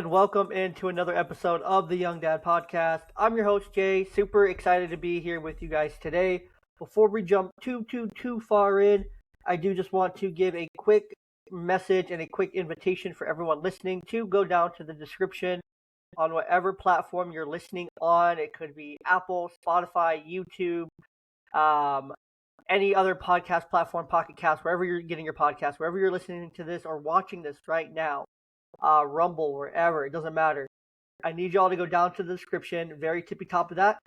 and welcome into another episode of the Young Dad Podcast. I'm your host, Jay. Super excited to be here with you guys today. Before we jump too far in, I do just want to give a quick message and a quick invitation for everyone listening to go down to the description on whatever platform you're listening on. It could be Apple, Spotify, YouTube, um, any other podcast platform, Pocket Cast, wherever you're getting your podcast, wherever you're listening to this or watching this right now, Rumble, wherever, it doesn't matter. I need y'all to go down to the description, very tippy top of that.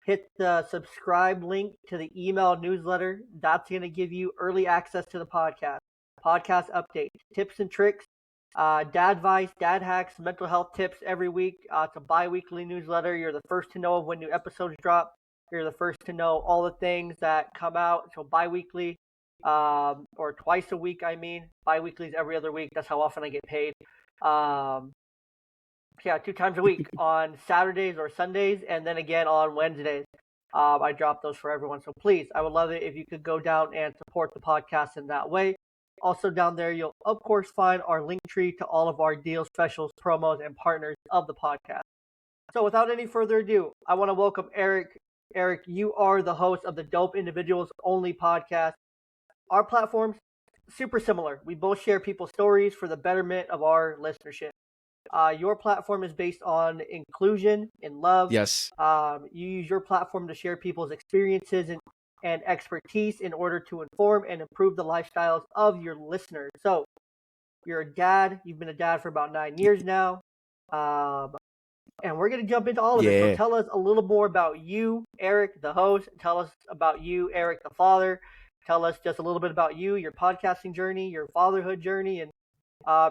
Hit the subscribe link to the email newsletter. That's going to give you early access to the podcast updates, tips and tricks, dad advice, dad hacks, mental health tips every week. It's a bi-weekly newsletter. You're the first to know when new episodes drop. You're the first to know all the things that come out. So bi-weekly, or twice a week, I mean. Bi-weekly is every other week. That's how often I get paid. Yeah, 2 times a week on Saturdays or Sundays, and then again on Wednesdays. I drop those for everyone. So please, I would love it if you could go down and support the podcast in that way. Also down there, you'll of course find our link tree to all of our deals, specials, promos, and partners of the podcast. So without any further ado, I want to welcome Erik. Erik, you are the host of the Dope Individuals Only podcast. Our platforms, super similar. We both share people's stories for the betterment of our listenership. Your platform is based on inclusion and love. Yes. You use your platform to share people's experiences and expertise in order to inform and improve the lifestyles of your listeners. So you're a dad. You've been a dad for about 9 years now. And we're going to jump into all of it. So tell us a little more about you, Erik, the host. Tell us about you, Erik, the father. Tell us just a little bit about you, your podcasting journey, your fatherhood journey, and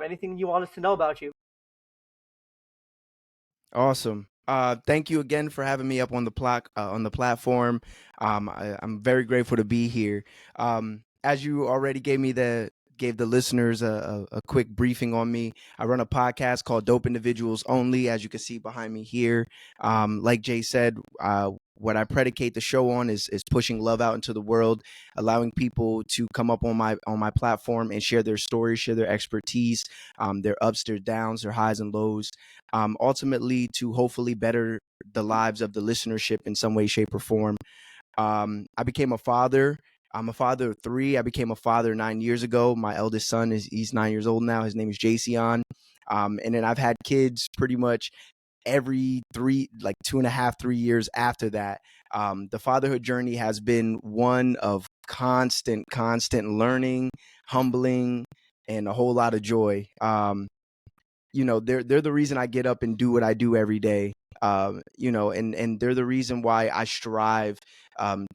anything you want us to know about you. Awesome. Thank you again for having me up on the platform. I'm very grateful to be here. As you already gave the listeners a quick briefing on me. I run a podcast called Dope Individuals Only, as you can see behind me here. Like Jay said, what I predicate the show on is pushing love out into the world, allowing people to come up on my platform and share their stories, share their expertise, their ups, their downs, their highs and lows, ultimately to hopefully better the lives of the listenership in some way, shape, or form. I became a father. I'm a father of 3. I became a father 9 years ago. My eldest son he's 9 years old now. His name is Jason. And then I've had kids pretty much every 2.5, 3 years after that. The fatherhood journey has been one of constant learning, humbling, and a whole lot of joy. They're the reason I get up and do what I do every day. And they're the reason why I strive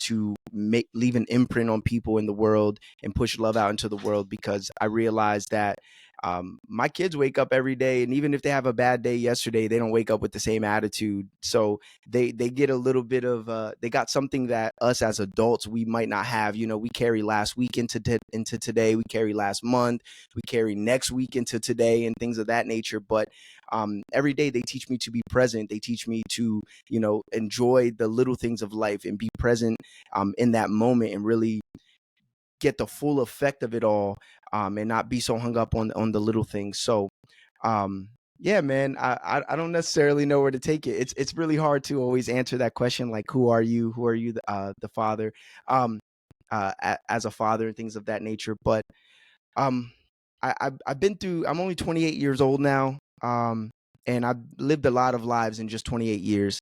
to leave an imprint on people in the world and push love out into the world, because I realize that my kids wake up every day, and even if they have a bad day yesterday, they don't wake up with the same attitude. So they get a little bit of they got something that us as adults we might not have. We carry last week into today, we carry last month, we carry next week into today, and things of that nature. But every day they teach me to be present. They teach me to enjoy the little things of life and be present in that moment and really get the full effect of it all, and not be so hung up on the little things. So yeah, man, I don't necessarily know where to take it. It's really hard to always answer that question, like who are you the father, as a father and things of that nature. But I've been through, I'm only 28 years old now, and I've lived a lot of lives in just 28 years.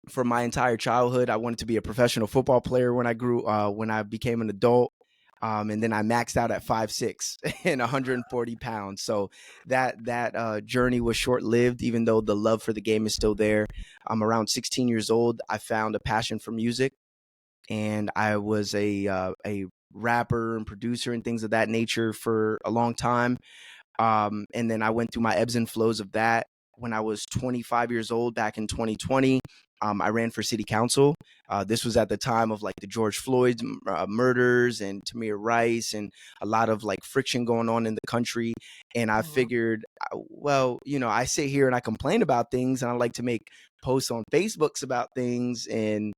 For my entire childhood, I wanted to be a professional football player when I became an adult. And then I maxed out at 5'6" and 140 pounds. So that journey was short lived, even though the love for the game is still there. I'm around 16 years old. I found a passion for music, and I was a rapper and producer and things of that nature for a long time. And then I went through my ebbs and flows of that. When I was 25 years old, back in 2020, I ran for city council. This was at the time of like the George Floyd murders and Tamir Rice and a lot of like friction going on in the country. And I figured, I sit here and I complain about things, and I like to make posts on Facebooks about things. And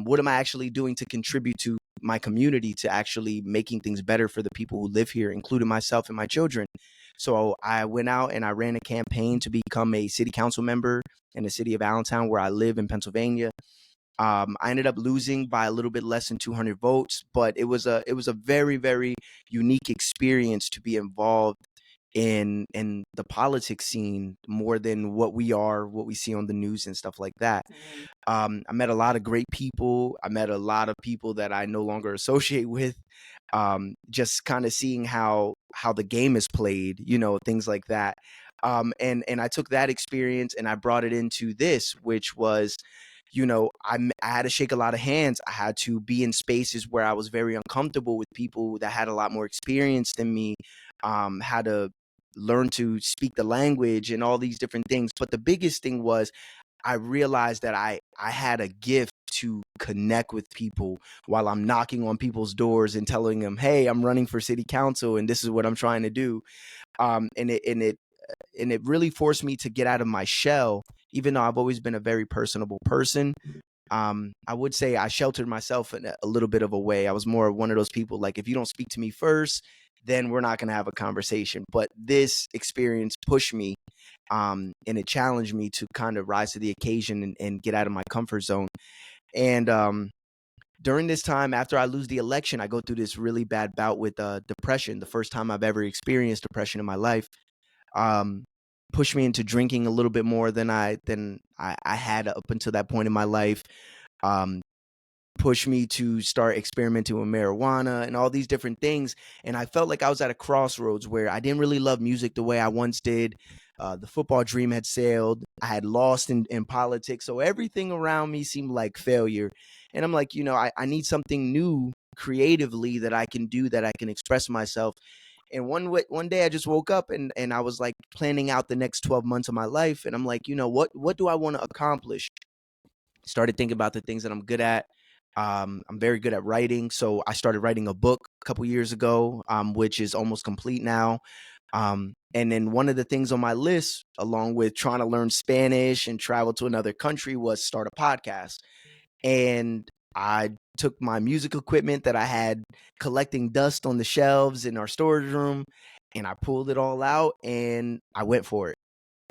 what am I actually doing to contribute to my community, to actually making things better for the people who live here, including myself and my children? So I went out and I ran a campaign to become a city council member in the city of Allentown, where I live in Pennsylvania. I ended up losing by a little bit less than 200 votes, but it was a very, very unique experience to be involved in the politics scene more than what we see on the news and stuff like that. Mhm. I met a lot of great people. I met a lot of people that I no longer associate with. Just kind of seeing how the game is played, things like that. And I took that experience and I brought it into this, which was, I had to shake a lot of hands. I had to be in spaces where I was very uncomfortable with people that had a lot more experience than me. Had to learn to speak the language and all these different things. But the biggest thing was I realized that I had a gift to connect with people while I'm knocking on people's doors and telling them, "Hey, I'm running for city council and this is what I'm trying to do." And it really forced me to get out of my shell, even though I've always been a very personable person. I would say I sheltered myself in a little bit of a way. I was more one of those people, like, if you don't speak to me first, then we're not going to have a conversation. But this experience pushed me, and it challenged me to kind of rise to the occasion and get out of my comfort zone. And during this time, after I lose the election, I go through this really bad bout with depression. The first time I've ever experienced depression in my life. Um, Pushed me into drinking a little bit more than I had up until that point in my life. Um, Pushed me to start experimenting with marijuana and all these different things. And I felt like I was at a crossroads where I didn't really love music the way I once did. The football dream had sailed. I had lost in politics. So everything around me seemed like failure. And I'm like, I need something new creatively that I can do, that I can express myself. And one day I just woke up and I was like planning out the next 12 months of my life. And I'm like, what do I want to accomplish? Started thinking about the things that I'm good at. I'm very good at writing. So I started writing a book a couple years ago, which is almost complete now. And then one of the things on my list, along with trying to learn Spanish and travel to another country, was start a podcast. And I took my music equipment that I had collecting dust on the shelves in our storage room, and I pulled it all out and I went for it.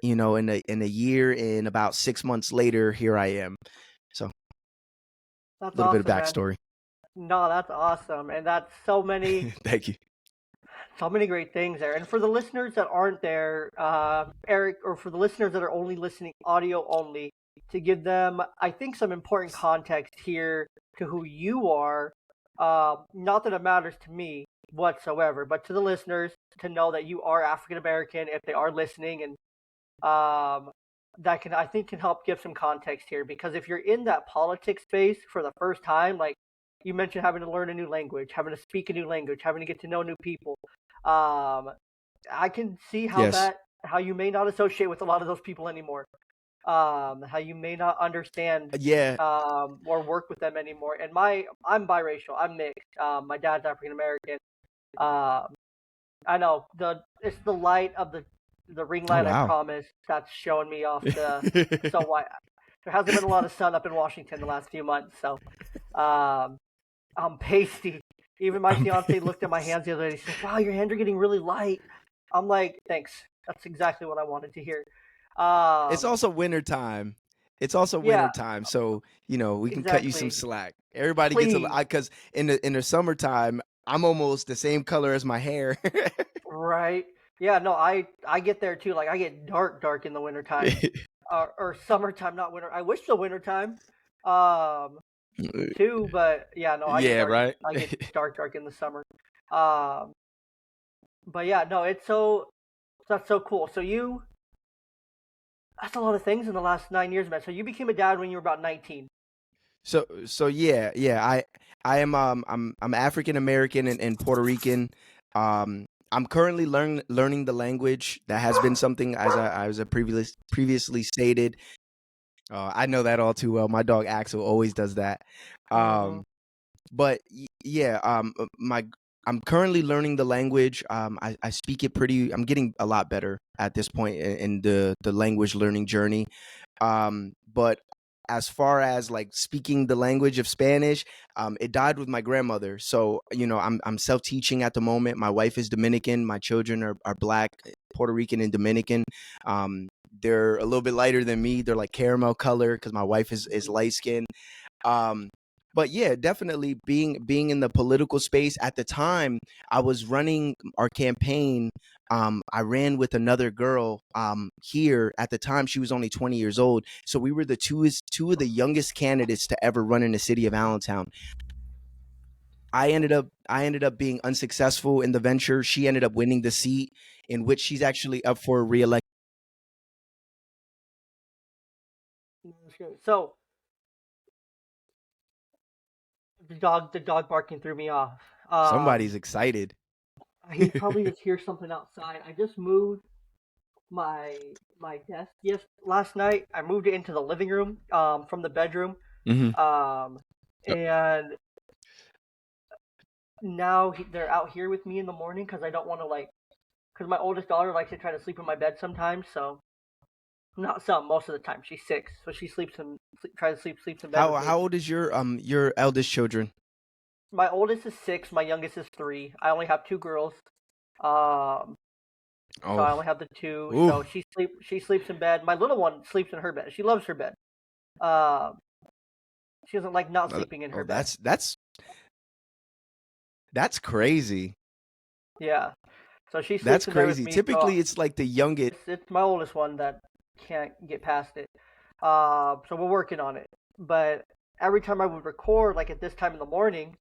In a year and about 6 months later, here I am. So a That's little bit of awesome, man. backstory. No, that's awesome, and that's Thank you. so many great things there. And for the listeners that aren't there, Eric, or for the listeners that are only listening audio only, to give them, I think, some important context here to who you are. Not that it matters to me whatsoever, but to the listeners to know that you are African American if they are listening, and that can, I think, can help give some context here, because if you're in that politics space for the first time, like you mentioned, having to learn a new language, having to speak a new language, having to get to know new people, um, I can see Yes. how you may not associate with a lot of those people anymore. How you may not understand Yeah. or work with them anymore. And I'm biracial. I'm mixed. My dad's African American. Um, I know it's the light of the ring Oh light. I wow. promise, that's showing me off the. So why there hasn't been a lot of sun up in Washington the last few months. So um, I'm pasty. Even my I'm- fiance looked at my hands the other day. She's like, "Wow, your hands are getting really light." I'm like, "Thanks. That's exactly what I wanted to hear." it's Um, also winter time. It's also winter yeah, time, so we can cut you some exactly. slack. Everybody gets a Please, because in the summertime, I'm almost the same color as my hair. right? Yeah, no, I get there too. Like I get dark in the wintertime. Or summertime, not winter. I wish the wintertime. Um, too, but yeah, no, Yeah, right. I get dark in the summer. Um, but yeah, no, that's so cool. So that's a lot of things in the last 9 years, man. So you became a dad when you were about 19. So yeah. I am I'm African American and Puerto Rican. I'm currently learning the language. That has been something, as I previously stated. I know that all too well. My dog Axel always does that. Mm-hmm. Um, but yeah, I'm currently learning the language. I speak it pretty. I'm getting a lot better at this point in the language learning journey. But as far as like speaking the language of Spanish, it died with my grandmother. So, I'm self-teaching at the moment. My wife is Dominican. My children are Black, Puerto Rican, and Dominican. They're a little bit lighter than me. They're like caramel color because my wife is light skinned. Um, but yeah, definitely being in the political space at the time, I was running our campaign. I ran with another girl here at the time. She was only 20 years old. So we were the two of the youngest candidates to ever run in the city of Allentown. I ended up being unsuccessful in the venture. She ended up winning the seat, in which she's actually up for re-election. So the dog barking threw me off. Somebody's excited. He probably just hears something outside. I just moved my desk. Yes, last night I moved it into the living room from the bedroom. Mm-hmm. And now they're out here with me in the morning because I don't want to because my oldest daughter likes to try to sleep in my bed sometimes. So not some, most of the time she's 6, so she sleeps in bed with me. How old is your eldest children? My oldest is 6, my youngest is 3. I only have 2 girls. So I only have the 2. Ooh. So she sleeps in bed. My little one sleeps in her bed. She loves her bed. She doesn't like not sleeping in her bed. That's crazy. Yeah. So she sleeps That's in bed with crazy. me. Typically, so it's like the youngest. it's my oldest one that can't get past it. So we're working on it. But every time I would record, like at this time in the morning,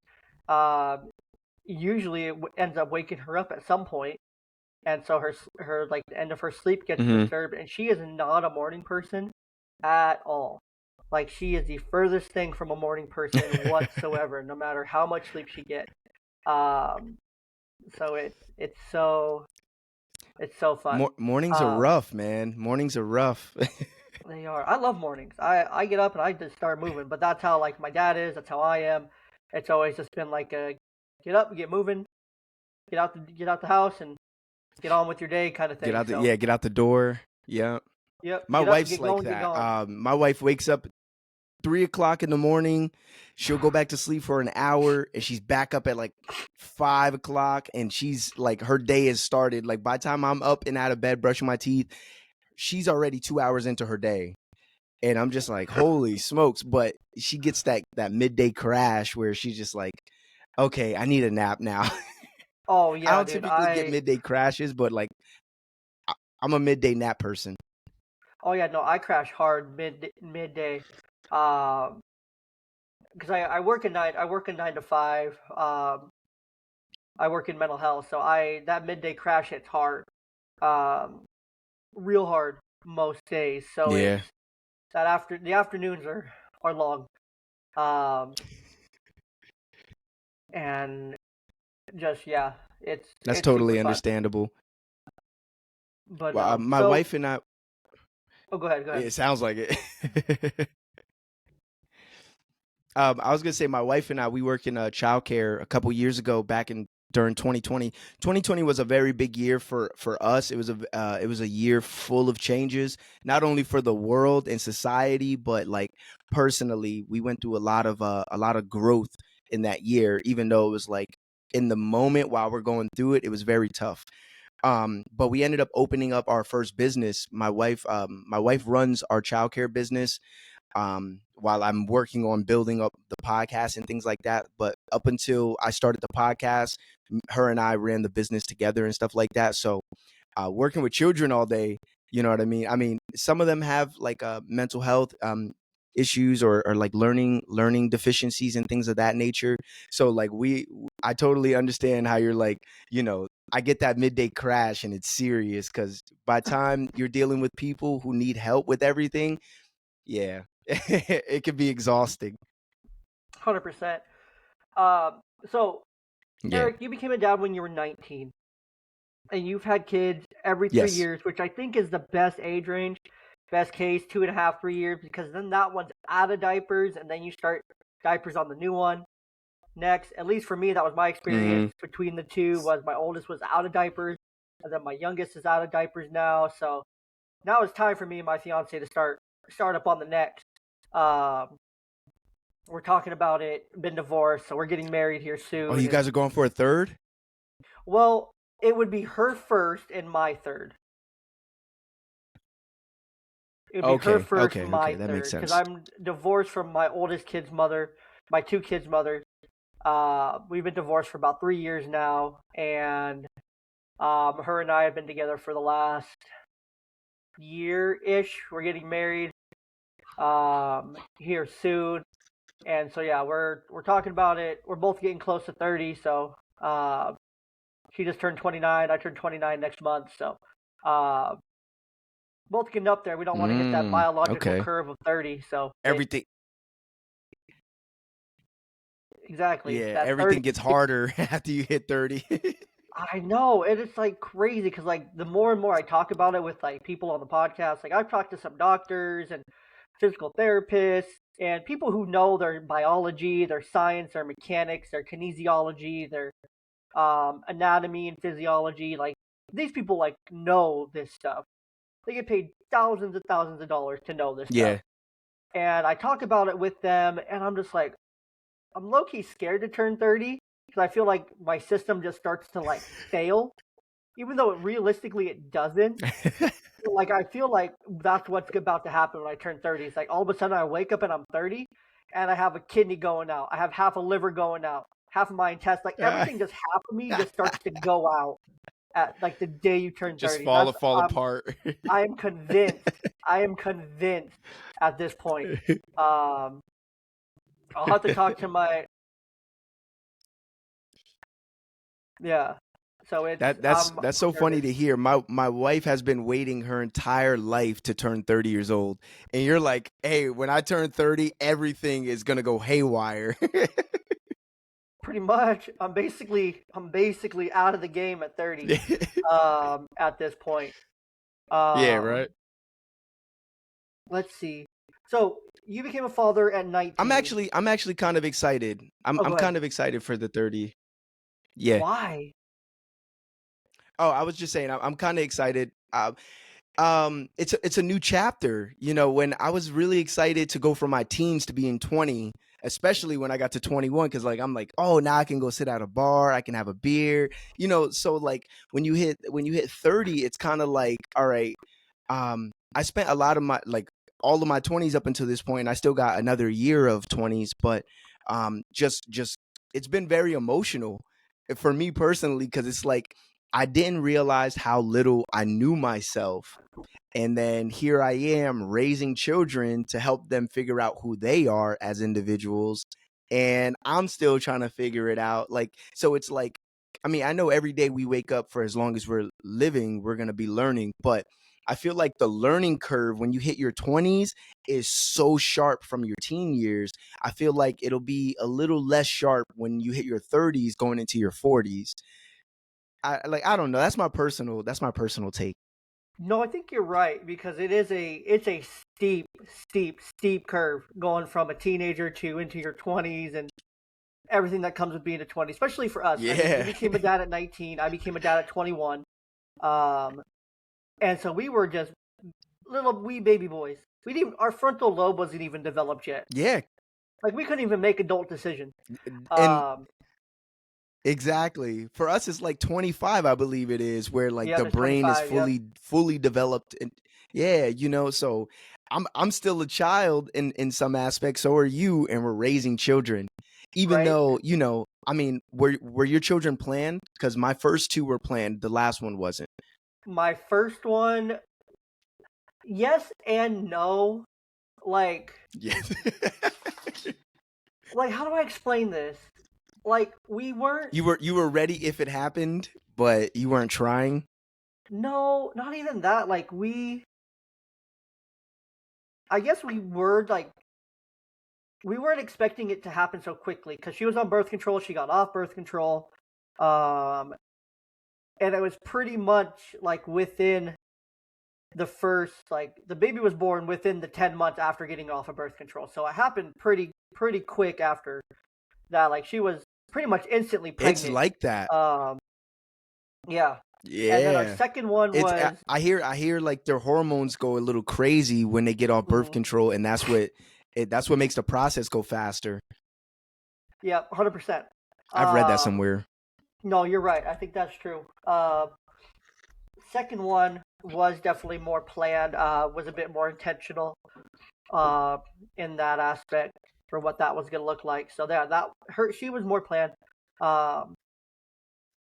usually it ends up waking her up at some point, and so her like the end of her sleep gets disturbed, and she is not a morning person at all. Like she is the furthest thing from a morning person whatsoever, no matter how much sleep she gets. So it's so fun. Mornings are rough, man. Mornings are rough. They are. I love mornings. I get up and I just start moving, but that's how like my dad is. That's how I am. It's always just been like a get up, get moving, get out the house, and get on with your day kind of thing. Get out the door. Yeah. Yep. My Get up, wife's get like going, get that. going. My wife wakes up 3 o'clock in the morning. She'll go back to sleep for an hour, and she's back up at like 5 o'clock, and she's like, her day has started. Like by the time I'm up and out of bed brushing my teeth, she's already 2 hours into her day. And I'm just like, holy smokes. But she gets that midday crash where she's just like, okay, I need a nap now. Oh yeah, I don't dude. typically get midday crashes, but like I'm a midday nap person. Oh yeah, no, I crash hard midday. Because I work at night. I work a 9 to 5. I work in mental health, so that midday crash hits hard, real hard most days. So Yeah. it's the afternoons are long, and just that's it's totally super fun. understandable. But Well, my wife and I. Oh, go ahead. It sounds like it. I was gonna say my wife and I, we worked in childcare a couple years ago during 2020. 2020 was a very big year for us. It was a year full of changes, not only for the world and society, but like personally, we went through a lot of growth in that year. Even though it was like in the moment while we're going through it, it was very tough. But we ended up opening up our first business. My wife runs our childcare business. While I'm working on building up the podcast and things like that. But up until I started the podcast, her and I ran the business together and stuff like that. So working with children all day, you know what I mean? I mean, some of them have like mental health issues or like learning deficiencies and things of that nature. So like I totally understand how you're like, I get that midday crash and it's serious because by the time you're dealing with people who need help with everything, yeah, it can be exhausting. 100%. So Yeah. Eric, you became a dad when you were 19, and you've had kids every 3 Yes. years, which I think is the best age range. Best case, 2.5, 3 years, because then that one's out of diapers, and then you start diapers on the new one. Next, at least for me, that was my experience between the two. Was my oldest was out of diapers, and then my youngest is out of diapers now. So now it's time for me and my fiance to start up on the next. Um, we're talking about it. Been divorced, so we're getting married here Oh, soon. you And guys are going for a third? well, it would be her first and my third. It would be her Okay, first, okay, okay. my That makes third, because sense. I'm divorced from my oldest kid's mother, my two kids' mothers. We've been divorced for about 3 years now, and her and I have been together for the last year-ish. We're getting married here soon, and so yeah, we're talking about it. We're both getting close to 30, so she just turned 29. I turned 29 next month, so uh, both getting up there. We don't want to hit that biological Okay. curve of 30, so Everything, exactly yeah, that 30. everything gets harder after you hit 30. I know, and it's like crazy because like the more and more I talk about it with like people on the podcast, like I've talked to some doctors and physical therapists and people who know their biology, their science, their mechanics, their kinesiology, their anatomy and physiology. Like these people like know this stuff. They get paid thousands of dollars to know this stuff. Yeah. And I talk about it with them, and I'm just like, I'm low key scared to turn 30 because I feel like my system just starts to like fail, even though realistically it doesn't. Like I feel like that's what's about to happen when I turn 30. It's like all of a sudden I wake up and I'm 30, and I have a kidney going out, I have half a liver going out, half of my intestine, like everything, just half of me just starts to go out at like the day you turn Just 30. That's fall apart. I am convinced. I am convinced at this point. Um, I'll have to talk to my yeah. So it's That's I'm so funny nervous. to hear. My wife has been waiting her entire life to turn 30 years old. And you're like, "Hey, when I turn 30, everything is going to go haywire." Pretty much, I'm basically out of the game at 30. At this point. Yeah, Um, right. let's see. So you became a father at 19. I'm actually kind of excited. Oh, I'm go ahead. kind of excited for the 30. Yeah. Why? Oh, I was just saying I'm kind of excited. It's a new chapter. You know, when I was really excited to go from my teens to being 20, especially when I got to 21, because like I'm like, oh, now I can go sit at a bar, I can have a beer, you know. So like when you hit 30, it's kind of like, all right, I spent a lot of my like all of my 20s up until this point. I still got another year of 20s, but just it's been very emotional for me personally, because it's like I didn't realize how little I knew myself. And then here I am raising children to help them figure out who they are as individuals. And I'm still trying to figure it out. Like, so it's like, I mean, I know every day we wake up, for as long as we're living, we're going to be learning. But I feel like the learning curve when you hit your 20s is so sharp from your teen years. I feel like it'll be a little less sharp when you hit your 30s going into your 40s. I don't know. That's my personal take. No, I think you're right because it's a steep curve going from a teenager to into your 20s and everything that comes with being a 20, especially for us. I mean, you Yeah. became a dad at 19. I became a dad at 21. Um, and so we were just little wee baby boys. We didn't. Our frontal lobe wasn't even developed yet. Yeah. Like we couldn't even make adult decisions. And Um, exactly. For us it's like 25, I believe it is, where like yep, the it's brain is 25. Yep, fully developed. And yeah, you know, so I'm still a child in some aspects, so are you, and we're raising children. Even right. though, you know, I mean, were your children planned? Cuz my first two were planned, the last one wasn't. My first one, yes and no. Like, Yes. like how do I explain this? Like we weren't. You were ready if it happened, but you weren't trying. No, not even that. Like we. I guess we were like we weren't expecting it to happen so quickly because she was on birth control. She got off birth control. Um, and it was pretty much like within the first like the baby was born within the 10 months after getting off of birth control, so it happened pretty quick after that. Like she was pretty much instantly It's pregnant. like that. Yeah. And then our Yeah. second one It's was I hear like their hormones go a little crazy when they get off birth mhm, control, and that's what that's what makes the process go faster. Yeah, 100%. I've read that somewhere. No, you're right. I think that's true. Second one was definitely more planned. Was a bit more intentional. Uh, in that aspect for what that was gonna look like. So she was more planned. Um,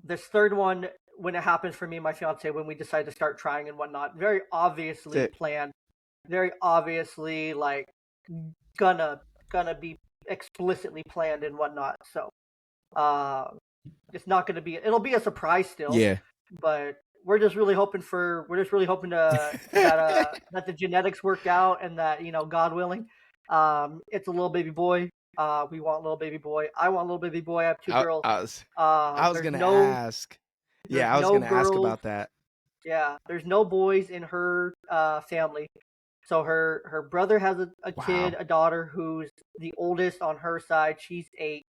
this third one, when it happens for me and my fiance, when we decide to start trying and whatnot, very obviously planned, very obviously like gonna be explicitly planned and whatnot. So it's not gonna be. It'll be a surprise still. Yeah. But we're just really hoping to that the genetics work out and that, you know, God willing, it's a little baby boy. We want a little baby boy. I want a little baby boy. I have two girls. I was gonna ask. Yeah, I was gonna ask about that. Yeah, there's no boys in her family. So her brother has a kid, a daughter who's the oldest on her side. She's 8.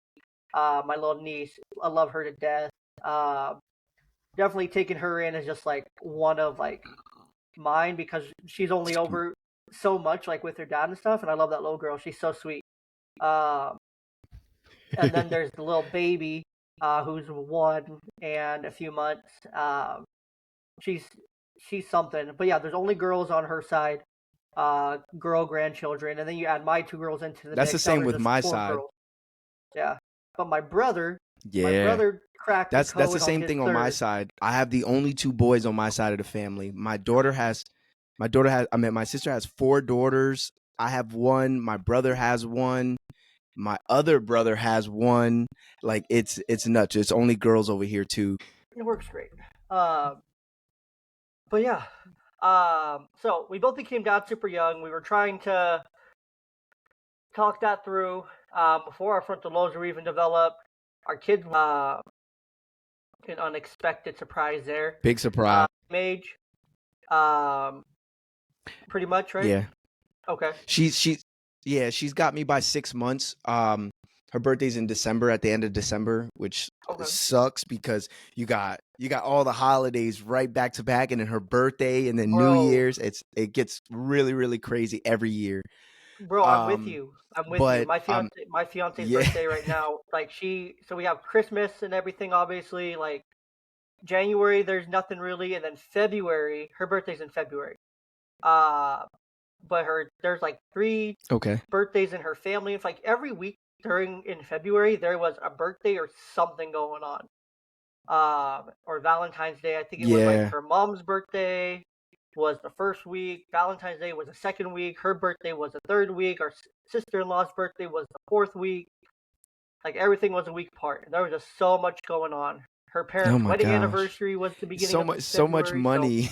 My little niece, I love her to death. Definitely taking her in as just like one of like mine because she's only over so much like with her dad and stuff, and I love that little girl. She's so sweet. And then there's the little baby who's 1 and a few months. She's something, but yeah, there's only girls on her side. Girl grandchildren, and then you add my 2 girls into the That's mix. the same with my side. Girls. Yeah, but my brother cracked. That's the same thing on my side. I have the only 2 boys on my side of the family. My sister has 4 daughters. I have 1. My brother has 1. My other brother has 1. Like it's nuts. It's only girls over here too. It works great. But yeah. So we both became dads super young. We were trying to talk that through before our frontal lobes were even developed. Our kids, an unexpected surprise there. Big surprise. Age, pretty much, right? Yeah. Okay. She's got me by 6 months. Her birthday's in December, at the end of December, which sucks because you got all the holidays right back to back, and then her birthday, and then New Year's. It gets really, really crazy every year. Bro, I'm with you. My fiance's birthday right now. Like so we have Christmas and everything. Obviously, like January, there's nothing really, and then February, her birthday's in February. But there's like 3 birthdays in her family. It's like every week in February there was a birthday or something going on. Or Valentine's Day. I think it was like her mom's birthday was the first week. Valentine's Day was the second week. Her birthday was the third week. Our sister-in-law's birthday was the 4th week. Like everything was a week apart. And there was just so much going on. Her parents' wedding anniversary was the beginning of February. So much money.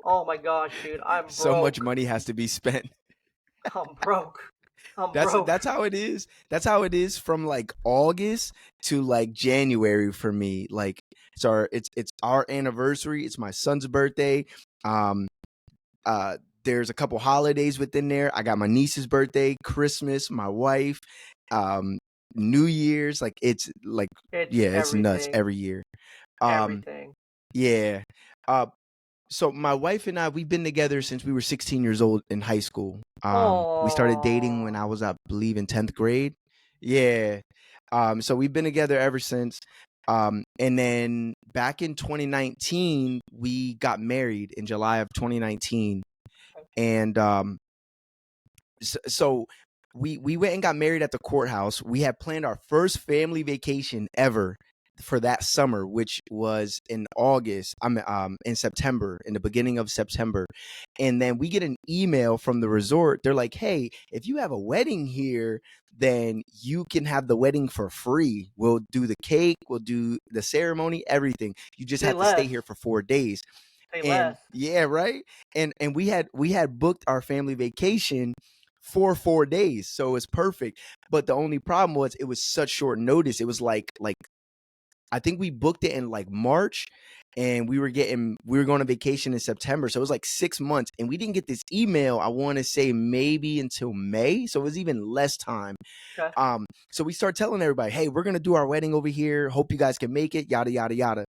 Oh my gosh, dude, I'm broke. So much money has to be spent. I'm broke. That's how it is. That's how it is from like August to like January for me. Like it's our anniversary. It's my son's birthday. There's a couple holidays within there. I got my niece's birthday, Christmas, my wife, New Year's. Like it's nuts every year. Everything. Yeah. So my wife and I, we've been together since we were 16 years old in high school. We started dating when I was, I believe, in 10th grade. Yeah. So we've been together ever since. And then back in 2019, we got married in July of 2019. And so we went and got married at the courthouse. We had planned our first family vacation ever for that summer, which was in August. In September, in the beginning of September. And then we get an email from the resort. They're like, hey, if you have a wedding here, then you can have the wedding for free. We'll do the cake, we'll do the ceremony, everything. You just have to stay here for 4 days. Yeah, right. And we had booked our family vacation for 4 days, so it's perfect. But the only problem was it was such short notice. It was like I think we booked it in like March, and we were going on vacation in September. So it was like 6 months, and we didn't get this email, I want to say maybe until May. So it was even less time. Okay. So we start telling everybody, hey, we're going to do our wedding over here. Hope you guys can make it, yada, yada, yada.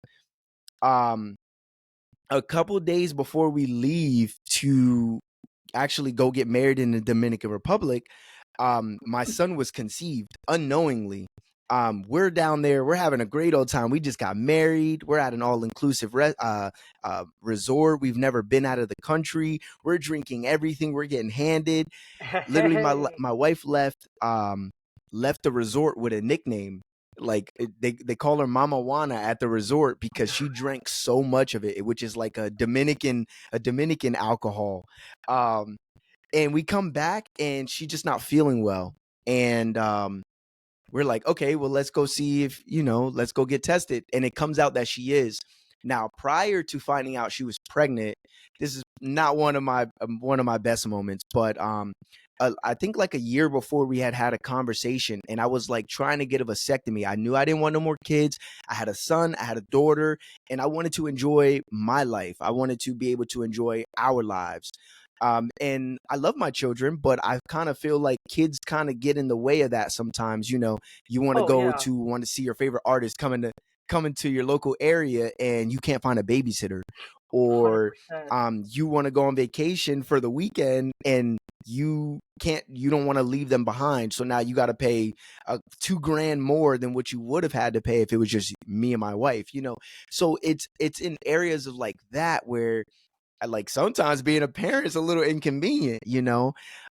A couple days before we leave to actually go get married in the Dominican Republic, my son was conceived unknowingly. We're down there, we're having a great old time. We just got married. We're at an all-inclusive resort. We've never been out of the country. We're drinking everything. We're getting handed. Literally, Hey. my wife left the resort with a nickname. Like they call her Mama Juana at the resort because she drank so much of it, which is like a Dominican alcohol. And we come back and she's just not feeling well. And we're like, okay, well, let's go see if, let's go get tested. And it comes out that she is. Now, prior to finding out she was pregnant, this is not one of my best moments, but I think like a year before we had a conversation, and I was like trying to get a vasectomy. I knew I didn't want no more kids. I had a son, I had a daughter, and I wanted to enjoy my life. I wanted to be able to enjoy our lives. And I love my children, but I kind of feel like kids kind of get in the way of that sometimes. You want to Oh go yeah, to want to see your favorite artist coming to your local area, and you can't find a babysitter, hundred or percent. you want to go on vacation for the weekend and you don't want to leave them behind. So now you got to pay $2,000 more than what you would have had to pay if it was just me and my wife. So it's in areas of like that where I like sometimes being a parent is a little inconvenient.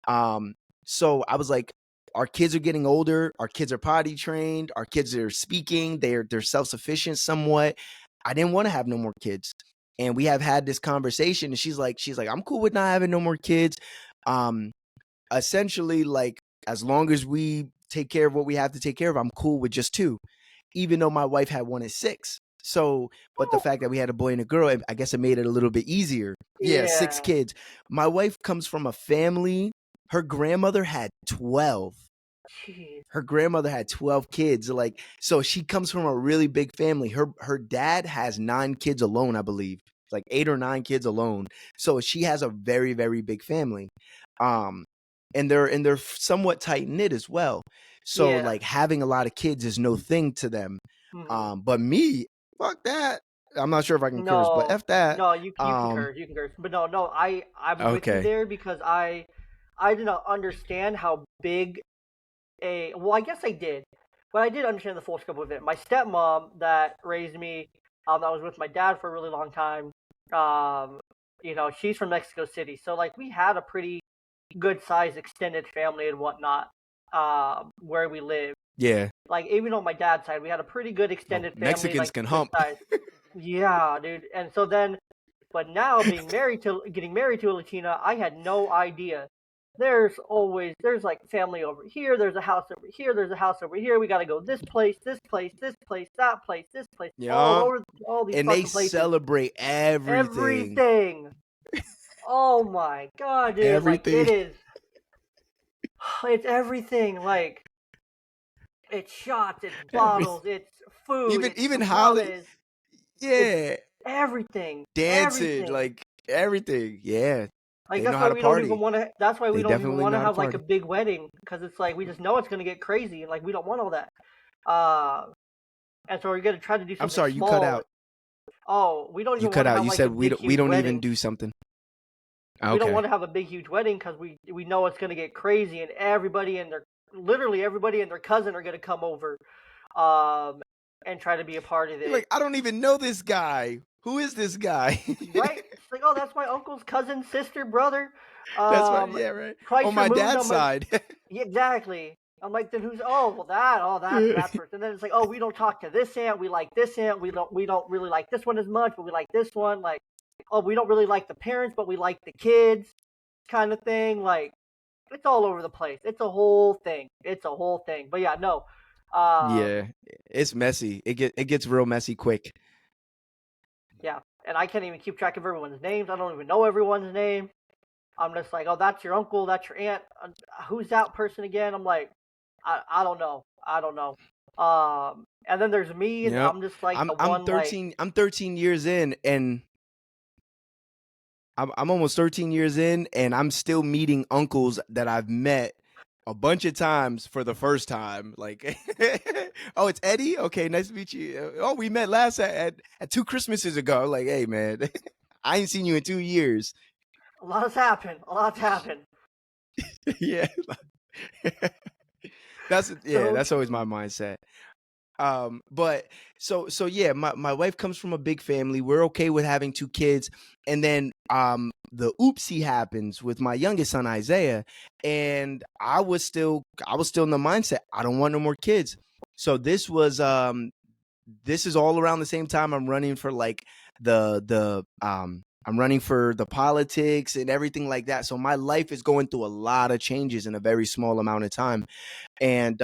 Um, so I was like, our kids are getting older, our kids are potty trained, our kids are speaking, they're self-sufficient somewhat. I didn't want to have no more kids. And we have had this conversation, and she's like, I'm cool with not having no more kids. Um, Essentially, like, as long as we take care of what we have to take care of, I'm cool with just two, even though my wife had one at 6. So, but the fact that we had a boy and a girl, I guess it made it a little bit easier. Yeah, 6 Yeah. kids. My wife comes from a family. Her grandmother had 12. Jeez. Her grandmother had 12 kids. Like, so she comes from a really big family. Her dad has 9 kids alone, I believe. Like 8 or 9 kids alone. So she has a very, very big family. Um, and they're somewhat tight knit as well. So Yeah. like having a lot of kids is no thing to them. Hmm. But me, fuck that. I'm not sure if I can curse, but No, F that. no, you can curse, you can curse, but no, no, I'm with you Okay. there because I did not understand how big well, I guess I did, but I did understand the full scope of it. My stepmom that raised me, that was with my dad for a really long time. Um, she's from Mexico City, so like we had a pretty good sized extended family and whatnot, where we live. Yeah. Like even on my dad's side, we had a pretty good Well, extended family, Mexicans like can good hump. size. Yeah, dude. And so then, but now getting married to a Latina, I had no idea. There's like family over here. There's a house over here. There's a house over here. We got to go this place, this place, this place, that place, this place, all Yeah. over all these And they fucking places. celebrate everything. Everything. Oh my god, dude! Like Everything. it's everything. Like it's shots, it's Every bottles, it's food, even it's even Holly. tamales, it's Yeah. everything, Dancing, everything. like everything. Yeah. Like They know how to party. that's why we They don't even definitely want know to how to have like a party. big wedding because it's like we just know it's gonna get crazy and like we don't want all that. Uh, and so we're gonna try to do I'm something sorry, you cut small. out. Oh, we don't You even cut want to out. have You like a said big we huge don't even wedding. do something. We don't Okay. want to have a big huge wedding because we know it's gonna get crazy and literally everybody and their cousin are gonna come over, um, and try to be a part of You're it. like, I don't even know this guy. Who is this guy? Right? It's like, oh, that's my uncle's cousin, sister, brother. That's right. Um, Yeah, right. On twice my removed. dad's I'm like, side. yeah, exactly. I'm like, then who's? Oh, well, that's that person. And then it's like, oh, we don't talk to this aunt. We like this aunt. We don't really like this one as much, but we like this one. Like, oh, we don't really like the parents, but we like the kids, kind of thing. Like, it's all over the place. It's a whole thing. It's a whole thing. But yeah, no. Yeah, it's messy. It gets real messy quick. Yeah, and I can't even keep track of everyone's names. I don't even know everyone's name. I'm just like, oh, that's your uncle, that's your aunt. Who's that person again? I'm like, I don't know. I don't know. And then there's me, and Yep. I'm just like I'm the I'm one like 13 I'm 13 years in, and I'm almost 13 years in, and I'm still meeting uncles that I've met a bunch of times for the first time. Like, oh, it's Eddie. Okay, nice to meet you. Oh, we met last at 2 Christmases ago. Like, hey man, I ain't seen you in 2 years. a lot's happened. A lot's happened. Yeah. So That's always my true. mindset. But so yeah, my wife comes from a big family. We're okay with having two kids. And then the oopsie happens with my youngest son Isaiah. And I was still in the mindset, I don't want no more kids. So this is all around the same time I'm running for like the I'm running for the politics and everything like that. So my life is going through a lot of changes in a very small amount of time. And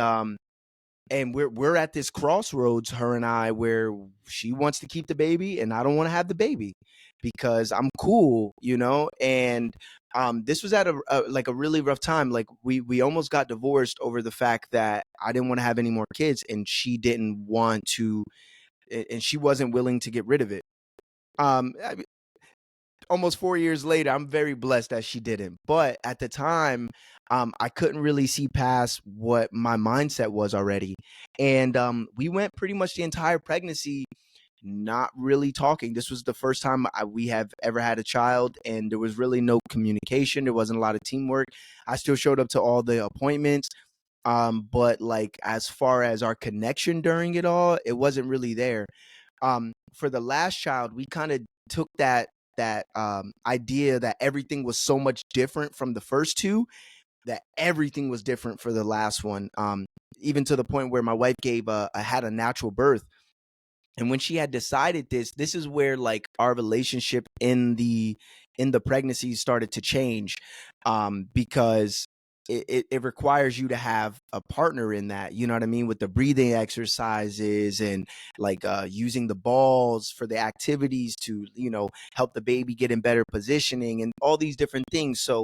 we're at this crossroads, her and I, where she wants to keep the baby and I don't want to have the baby because I'm cool, you know. And this was at a really rough time. Like we almost got divorced over the fact that I didn't want to have any more kids and she didn't want to, and she wasn't willing to get rid of it. I mean, almost 4 years later, I'm very blessed that she didn't. But at the time, I couldn't really see past what my mindset was already. And we went pretty much the entire pregnancy not really talking. This was the first time we have ever had a child, and there was really no communication. There wasn't a lot of teamwork. I still showed up to all the appointments. But like as far as our connection during it all, it wasn't really there. For the last child, we kind of took that idea that everything was so much different from the first two, that everything was different for the last one. Even to the point where my wife had a natural birth. And when she had decided this is where like our relationship in the pregnancy started to change, because it requires you to have a partner in that, you know what I mean, with the breathing exercises and like using the balls for the activities to, you know, help the baby get in better positioning and all these different things. So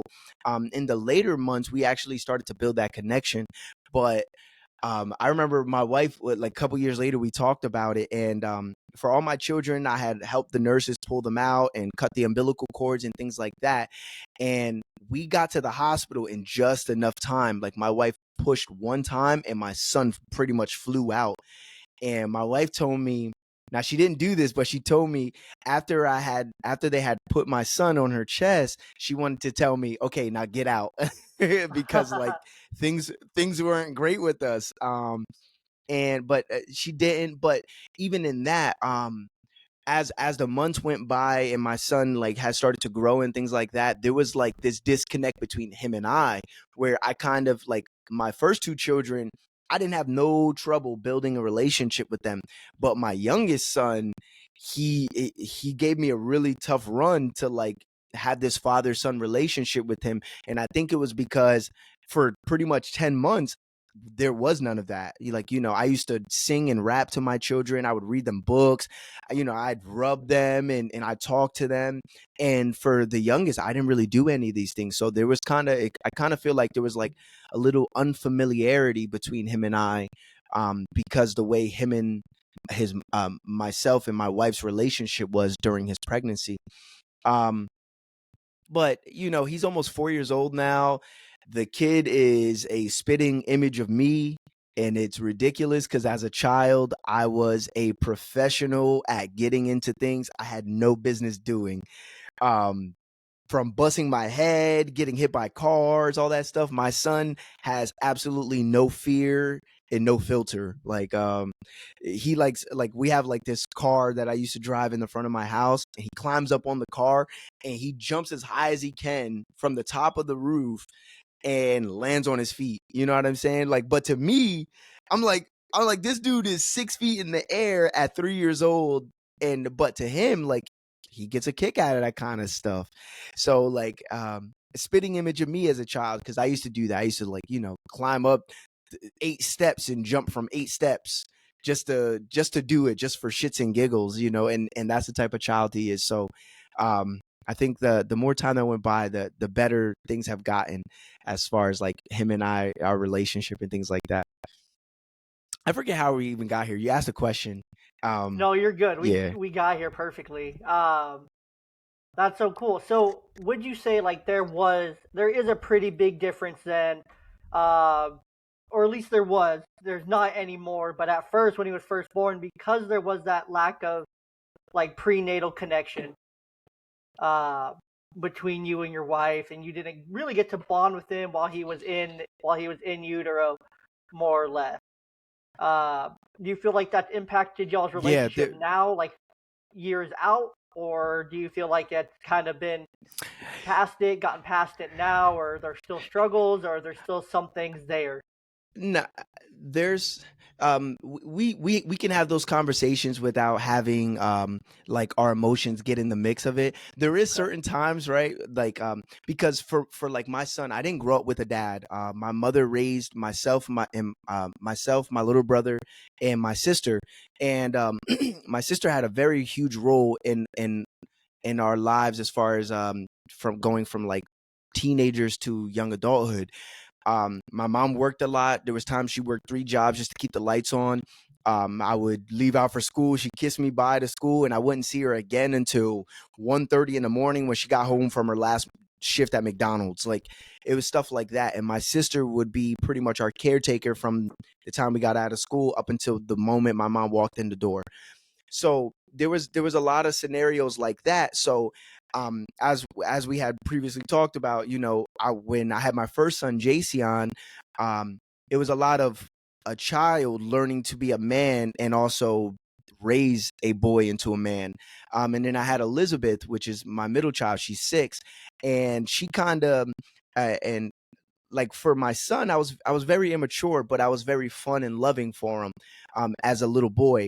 in the later months we actually started to build that connection. But I remember my wife, like a couple years later, we talked about it. And for all my children, I had helped the nurses pull them out and cut the umbilical cords and things like that. And we got to the hospital in just enough time. Like my wife pushed one time and my son pretty much flew out. And my wife told me, now she didn't do this, but she told me after they had put my son on her chest, she wanted to tell me, okay, now get out. Because like things weren't great with us. And but she didn't. But even in that, as the months went by and my son like had started to grow and things like that, there was like this disconnect between him and I, where I kind of like my first two children, I didn't have no trouble building a relationship with them. But my youngest son, he gave me a really tough run to like have this father son relationship with him. And I think it was because for pretty much 10 months there was none of that. Like, you know, I used to sing and rap to my children. I would read them books. You know, I'd rub them and I'd talk to them. And for the youngest, I didn't really do any of these things. So there was I kind of feel like there was like a little unfamiliarity between him and I, because the way him and his myself and my wife's relationship was during his pregnancy. Um, but you know, he's almost 4 years old now. The kid is a spitting image of me, and it's ridiculous because as a child I was a professional at getting into things I had no business doing. um from busting my head, getting hit by cars, all that stuff. My son has absolutely no fear and no filter. Like he likes, like we have like this car that I used to drive in the front of my house. And he climbs up on the car and he jumps as high as he can from the top of the roof and lands on his feet. You know what I'm saying? Like, but to me, I'm like, this dude is 6 feet in the air at 3 years old. And but to him, like he gets a kick out of that kind of stuff. So like a spitting image of me as a child, because I used to do that. I used to like, you know, climb up 8 steps and jump from 8 steps just to do it just for shits and giggles, you know, and that's the type of child he is. So I think the more time that went by, the better things have gotten as far as like him and I, our relationship and things like that. I forget how we even got here. You asked a question. No, you're good. We Yeah. we got here perfectly. That's so cool. So, would you say like there is a pretty big difference then, uh, or at least there was. There's not anymore, but at first when he was first born, because there was that lack of like prenatal connection. Uh, between you and your wife, and you didn't really get to bond with him while he was in utero, more or less. Do you feel like that impacted y'all's Yeah, relationship now, like years out, or do you feel like it's kind of been gotten past it now, or there's still struggles, or there's still some things there? no, there's we can have those conversations without having like our emotions get in the mix of it. There is Okay. certain times, right? Like because for like my son, I didn't grow up with a dad. My mother raised myself, my little brother, and my sister. And my sister had a very huge role in our lives as far as from going from like teenagers to young adulthood. My mom worked a lot. There was times she worked 3 jobs just to keep the lights on. I would leave out for school. She'd kiss me bye to school, and I wouldn't see her again until 1:30 in the morning when she got home from her last shift at McDonald's. Like it was stuff like that. And my sister would be pretty much our caretaker from the time we got out of school up until the moment my mom walked in the door. So there was a lot of scenarios like that. So as we had previously talked about, when I had my first son Jason, um, it was a lot of a child learning to be a man and also raise a boy into a man. And then I had Elizabeth, which is my middle child. She's 6, and she kind of and like for my son, I was very immature, but I was very fun and loving for him as a little boy.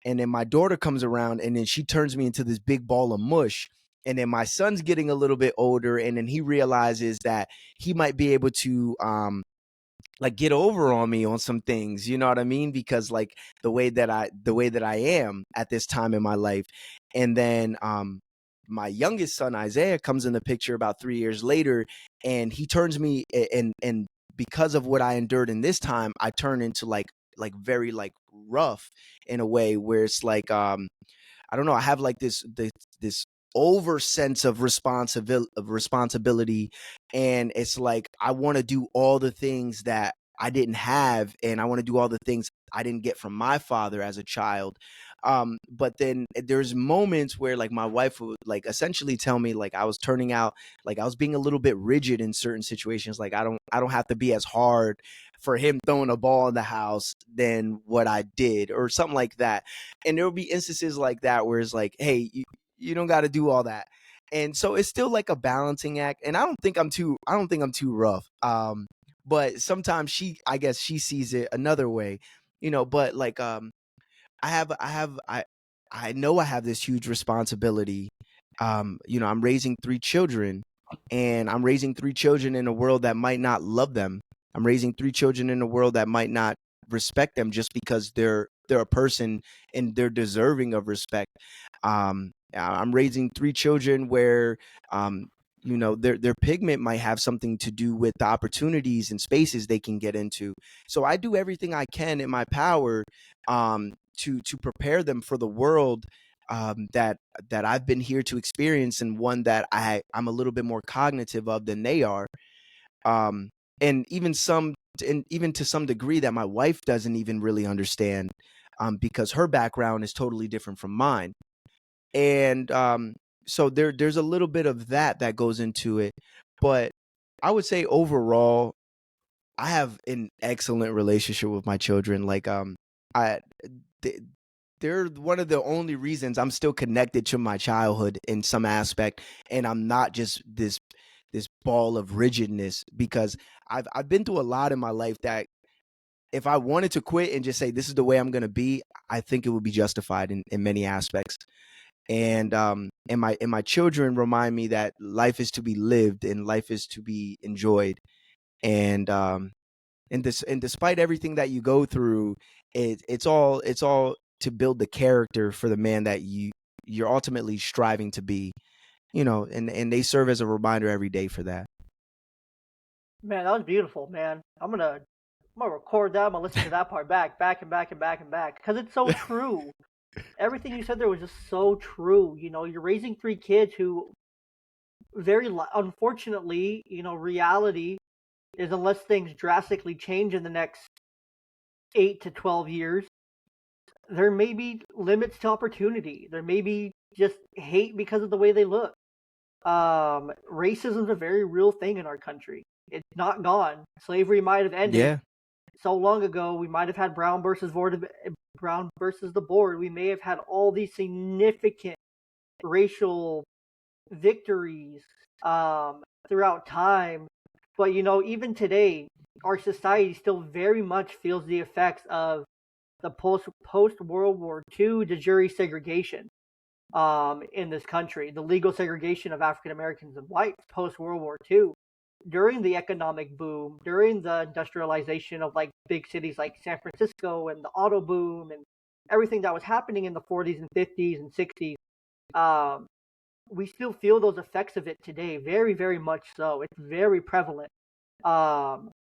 And then my daughter comes around, and then she turns me into this big ball of mush. And then my son's getting a little bit older, and then he realizes that he might be able to like get over on me on some things, you know what I mean? Because like the way that I am at this time in my life. And then my youngest son Isaiah comes in the picture about 3 years later, and he turns me, and because of what I endured in this time, I turn into like very like rough in a way where it's like I don't know. I have like this over sense of responsibility, and it's like I want to do all the things that I didn't have, and I want to do all the things I didn't get from my father as a child. But then there's moments where like my wife would like essentially tell me like I was turning out, like I was being a little bit rigid in certain situations. Like I don't have to be as hard for him throwing a ball in the house than what I did or something like that. And there will be instances like that where it's like, hey, you don't got to do all that. And so it's still like a balancing act. And I don't think I'm too rough. But sometimes I guess she sees it another way, but like I know I have this huge responsibility. I'm raising 3 children, and I'm raising 3 children in a world that might not love them. I'm raising 3 children in a world that might not respect them just because they're a person and they're deserving of respect. I'm raising 3 children where their pigment might have something to do with the opportunities and spaces they can get into. So I do everything I can in my power to prepare them for the world that I've been here to experience, and one that I'm a little bit more cognitive of than they are. Um, and even to some degree that my wife doesn't even really understand, because her background is totally different from mine. And so there's a little bit of that goes into it. But I would say overall, I have an excellent relationship with my children. Like I they, they're one of the only reasons I'm still connected to my childhood in some aspect, and I'm not just this ball of rigidness, because I've been through a lot in my life that if I wanted to quit and just say this is the way I'm going to be, I think it would be justified in many aspects. And my children remind me that life is to be lived and life is to be enjoyed. And despite everything that you go through, it's all to build the character for the man that you're ultimately striving to be. And they serve as a reminder every day for that. Man, that was beautiful, man. I'm gonna record that. I'm gonna listen to that part back and back and back and back, because it's so true. Everything you said there was just so true. You're raising 3 kids who, unfortunately, reality is, unless things drastically change in the next 8 to 12 years, there may be limits to opportunity. There may be just hate because of the way they look. racism is a very real thing in our country. It's not gone. Slavery might have ended Yeah. so long ago. We might have had Brown versus the board. We may have had all these significant racial victories throughout time. But even today, our society still very much feels the effects of the post World War II de jure segregation in this country, the legal segregation of African Americans and whites post World War II. During the economic boom, during the industrialization of like big cities like San Francisco and the auto boom and everything that was happening in the 40s and 50s and 60s, um, we still feel those effects of it today, very, very much so. It's very prevalent. Um,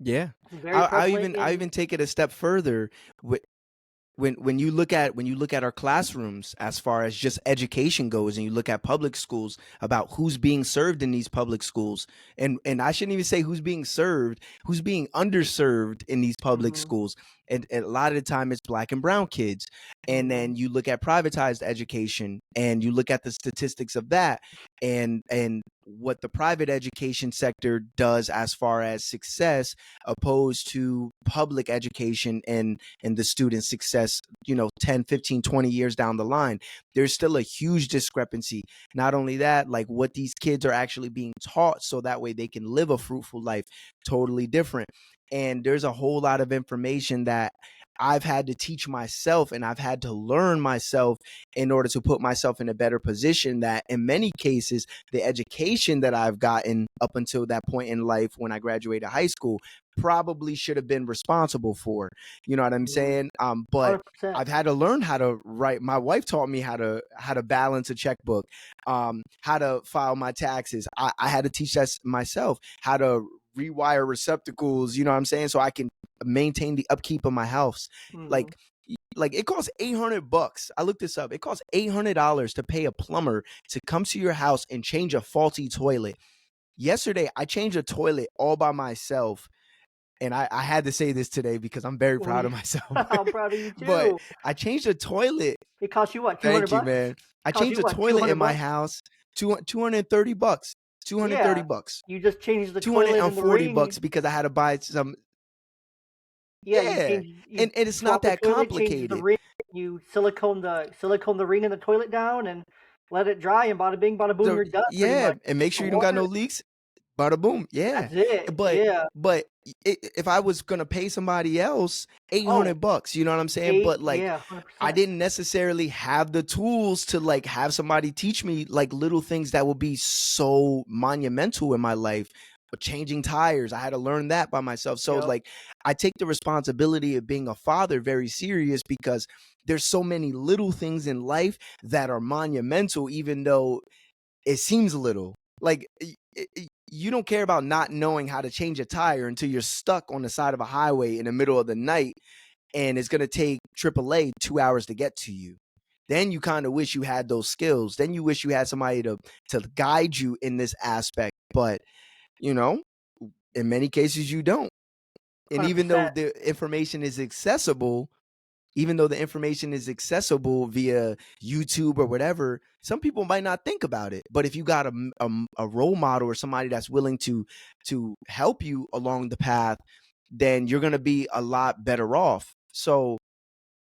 Yeah. it's very I prevalent even I in. even take it a step further. When you look at our classrooms as far as just education goes, and you look at public schools, about who's being served in these public schools, and I shouldn't even say who's being served, who's being underserved in these public Hmm. schools, and a lot of the time it's black and brown kids. And Hmm. then you look at privatized education, and you look at the statistics of that, and what the private education sector does as far as success opposed to public education and the student's success, 10, 15, 20 years down the line. There's still a huge discrepancy. Not only that, like what these kids are actually being taught so that way they can live a fruitful life, totally different. And there's a whole lot of information that I've had to teach myself, and I've had to learn myself in order to put myself in a better position, that in many cases the education that I've gotten up until that point in life when I graduated high school probably should have been responsible for. You know what I'm Hmm. saying? But 100%. I've had to learn how to write. My wife taught me how to balance a checkbook, how to file my taxes. I had to teach that myself, how to rewire receptacles. You know what I'm saying? So I can maintain the upkeep of my house. Hmm. Like like it costs $800. I looked this up. It costs $800 to pay a plumber to come to your house and change a faulty toilet. Yesterday, I changed a toilet all by myself, and I had to say this today because I'm very Well, proud of myself. I'm proud of you But too. I changed a toilet. It cost you what, 200 Thank you, bucks? man. I Cost changed you a what, toilet 200 in my bucks? house. 230 bucks. 230 Yeah. bucks. You just changed the toilet and the 240 ring. bucks because I had to buy some. Yeah, Yeah. you And it's not swap the that toilet, change the complicated. ring, you silicone the ring in the toilet down and let it dry, and bada bing, bada boom, So you're done pretty yeah, much. and make The sure you don't got no water, leaks. Bada boom. Yeah. that's it. But Yeah. if I was gonna pay somebody else Oh, $800, you know what I'm saying? But like, yeah, I 100%. didn't necessarily have the tools to like have somebody teach me like little things that would be so monumental in my life. But changing tires, I had to learn that by myself. So Yep. like, I take the responsibility of being a father very serious, because there's so many little things in life that are monumental, even though it seems little. Like, you don't care about not knowing how to change a tire until you're stuck on the side of a highway in the middle of the night, and it's going to take AAA 2 hours to get to you. Then you kind of wish you had those skills. Then you wish you had somebody to guide you in this aspect. But, you know, in many cases, you don't. And 100%. even though the information is accessible via YouTube or whatever, some people might not think about it. But if you got a role model or somebody that's willing to help you along the path, then you're going to be a lot better off. So,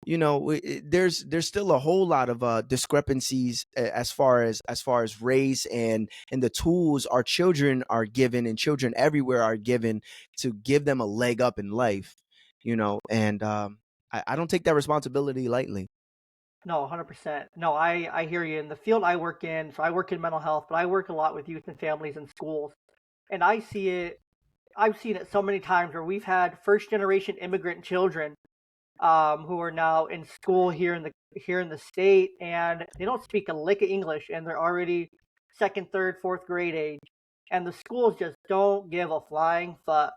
there's still a whole lot of discrepancies as far as race and the tools our children are given, and children everywhere are given, to give them a leg up in life. And I don't take that responsibility lightly. No, 100%. No, I hear you. In the field I work in, so I work in mental health, but I work a lot with youth and families and schools. And I've seen it so many times where we've had first generation immigrant children who are now in school here in the state, and they don't speak a lick of English, and they're already second, third, fourth grade age, and the schools just don't give a flying fuck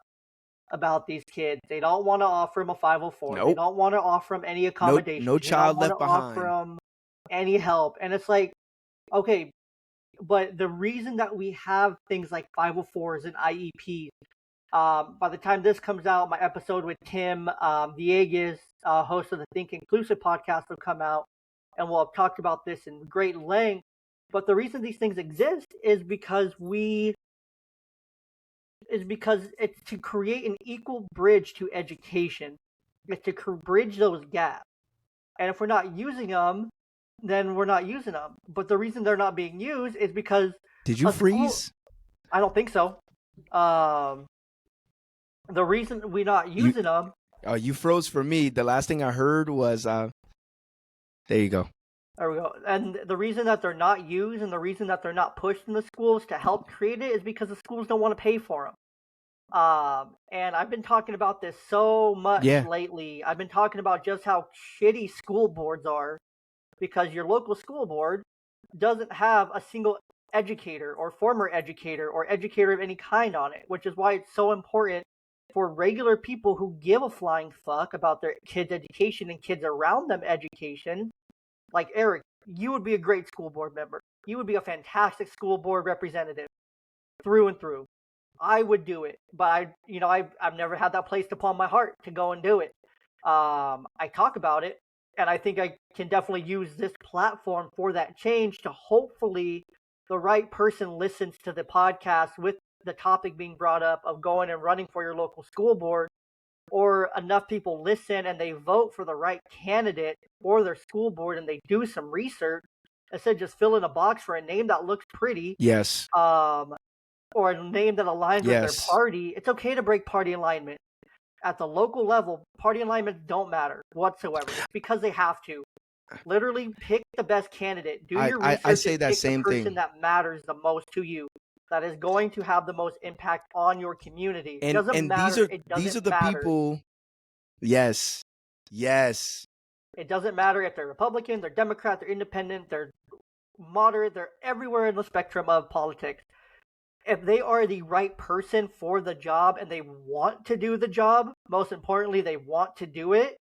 about these kids. They don't want to offer them a 504. They Nope. don't want to offer them any No, no accommodations. They don't child want to left offer behind. them any help. And it's like, okay, but the reason that we have things like 504s and IEPs, by the time this comes out, my episode with Tim Villegas, host of the Think Inclusive podcast, will come out, and we'll have talked about this in great length. But the reason these things exist is because it's to create an equal bridge to education. It's to bridge those gaps. And if we're not using them, then we're not using them. But the reason they're not being used is because Did you a school. freeze? I don't think so. The reason we're not You using them. you froze for me. The last thing I heard was there you go. There we go. And the reason that they're not used and the reason that they're not pushed in the schools to help create it is because the schools don't want to pay for them. And I've been talking about this so much Yeah. lately. I've been talking about just how shitty school boards are because your local school board doesn't have a single educator or former educator or educator of any kind on it, which is why it's so important for regular people who give a flying fuck about their kids' education and kids around them education. Like Eric, you would be a great school board member. You would be a fantastic school board representative through and through. I would do it, but I've never had that placed upon my heart to go and do it. I talk about it, and I think I can definitely use this platform for that change to hopefully the right person listens to the podcast with the topic being brought up of going and running for your local school board, or enough people listen and they vote for the right candidate for their school board and they do some research instead of just filling a box for a name that looks pretty. Yes. Or a name that aligns with their party. It's okay to break party alignment. At the local level, party alignments don't matter whatsoever. It's because they have to. Literally pick the best candidate. Do your research I say and that pick same the person thing. that matters the most to you. That is going to have the most impact on your community. It doesn't matter. These are the people. Yes. Yes. It doesn't matter if they're Republican, they're Democrat, they're independent, they're moderate, they're everywhere in the spectrum of politics. If they are the right person for the job and they want to do the job, most importantly, they want to do it,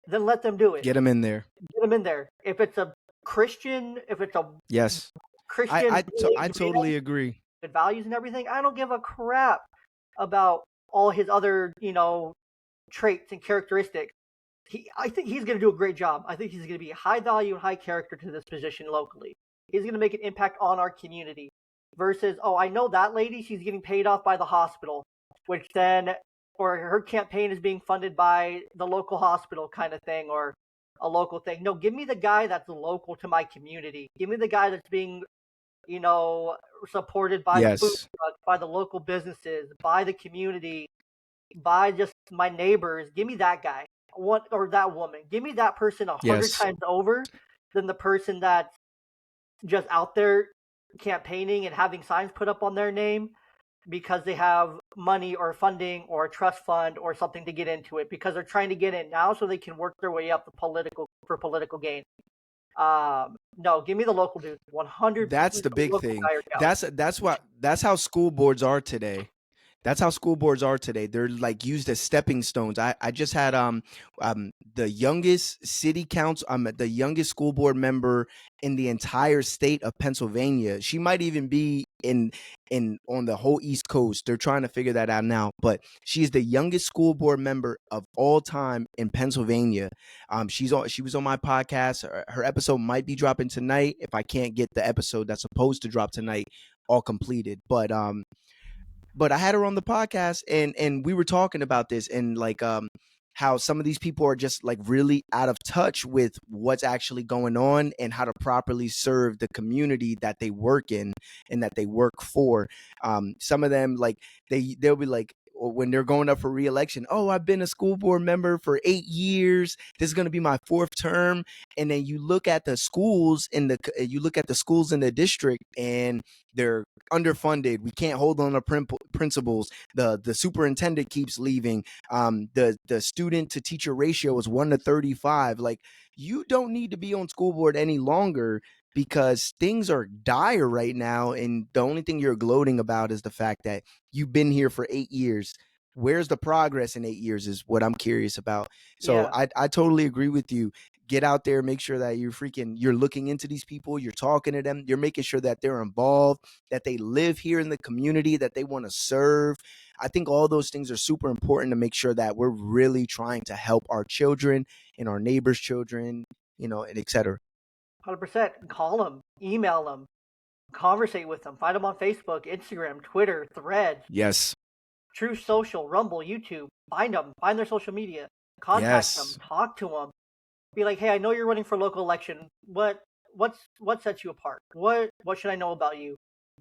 then let them do it. Get them in there. Get them in there. If it's a Christian, if it's a Christian, I totally agree. Good values and everything, I don't give a crap about all his other, traits and characteristics. I think he's going to do a great job. I think he's going to be high value and high character to this position locally. He's going to make an impact on our community. Versus, I know that lady, she's getting paid off by the hospital, which then, or her campaign is being funded by the local hospital kind of thing, or a local thing. No, give me the guy that's local to my community. Give me the guy that's being, supported by the food trucks, by the local businesses, by the community, by just my neighbors. Give me that guy, or that woman. Give me that person 100 times over than the person that's just out there campaigning and having signs put up on their name because they have money or funding or a trust fund or something to get into it, because they're trying to get in now so they can work their way up for political gain. No, give me the local dude. 100%. That's the big thing. That's how school boards are today. That's how school boards are today. They're like used as stepping stones. I just had the youngest city council, the youngest school board member in the entire state of Pennsylvania. She might even be in on the whole East Coast. They're trying to figure that out now. But she's the youngest school board member of all time in Pennsylvania. She was on my podcast. Her episode might be dropping tonight if I can't get the episode that's supposed to drop tonight all completed. But I had her on the podcast and we were talking about this and like how some of these people are just like really out of touch with what's actually going on and how to properly serve the community that they work in and that they work for. Some of them, like they'll be like, when they're going up for re-election, I've been a school board member for 8 years. This is going to be my 4th term. And then you look at the schools in the district and they're underfunded. We can't hold on to principals. The superintendent keeps leaving. The student to teacher ratio is 1-35. Like, you don't need to be on school board any longer because things are dire right now. And the only thing you're gloating about is the fact that you've been here for 8 years. Where's the progress in 8 years is what I'm curious about. So yeah. I totally agree with you. Get out there, make sure that you're looking into these people, you're talking to them, you're making sure that they're involved, that they live here in the community, that they want to serve. I think all those things are super important to make sure that we're really trying to help our children and our neighbors' children, and et cetera. 100%. Call them, email them, conversate with them, find them on Facebook, Instagram, Twitter, Threads, Yes. True Social, Rumble, YouTube. Find them, find their social media, contact them, Yes. talk to them. Be like, hey, I know you're running for local election. What sets you apart? What should I know about you?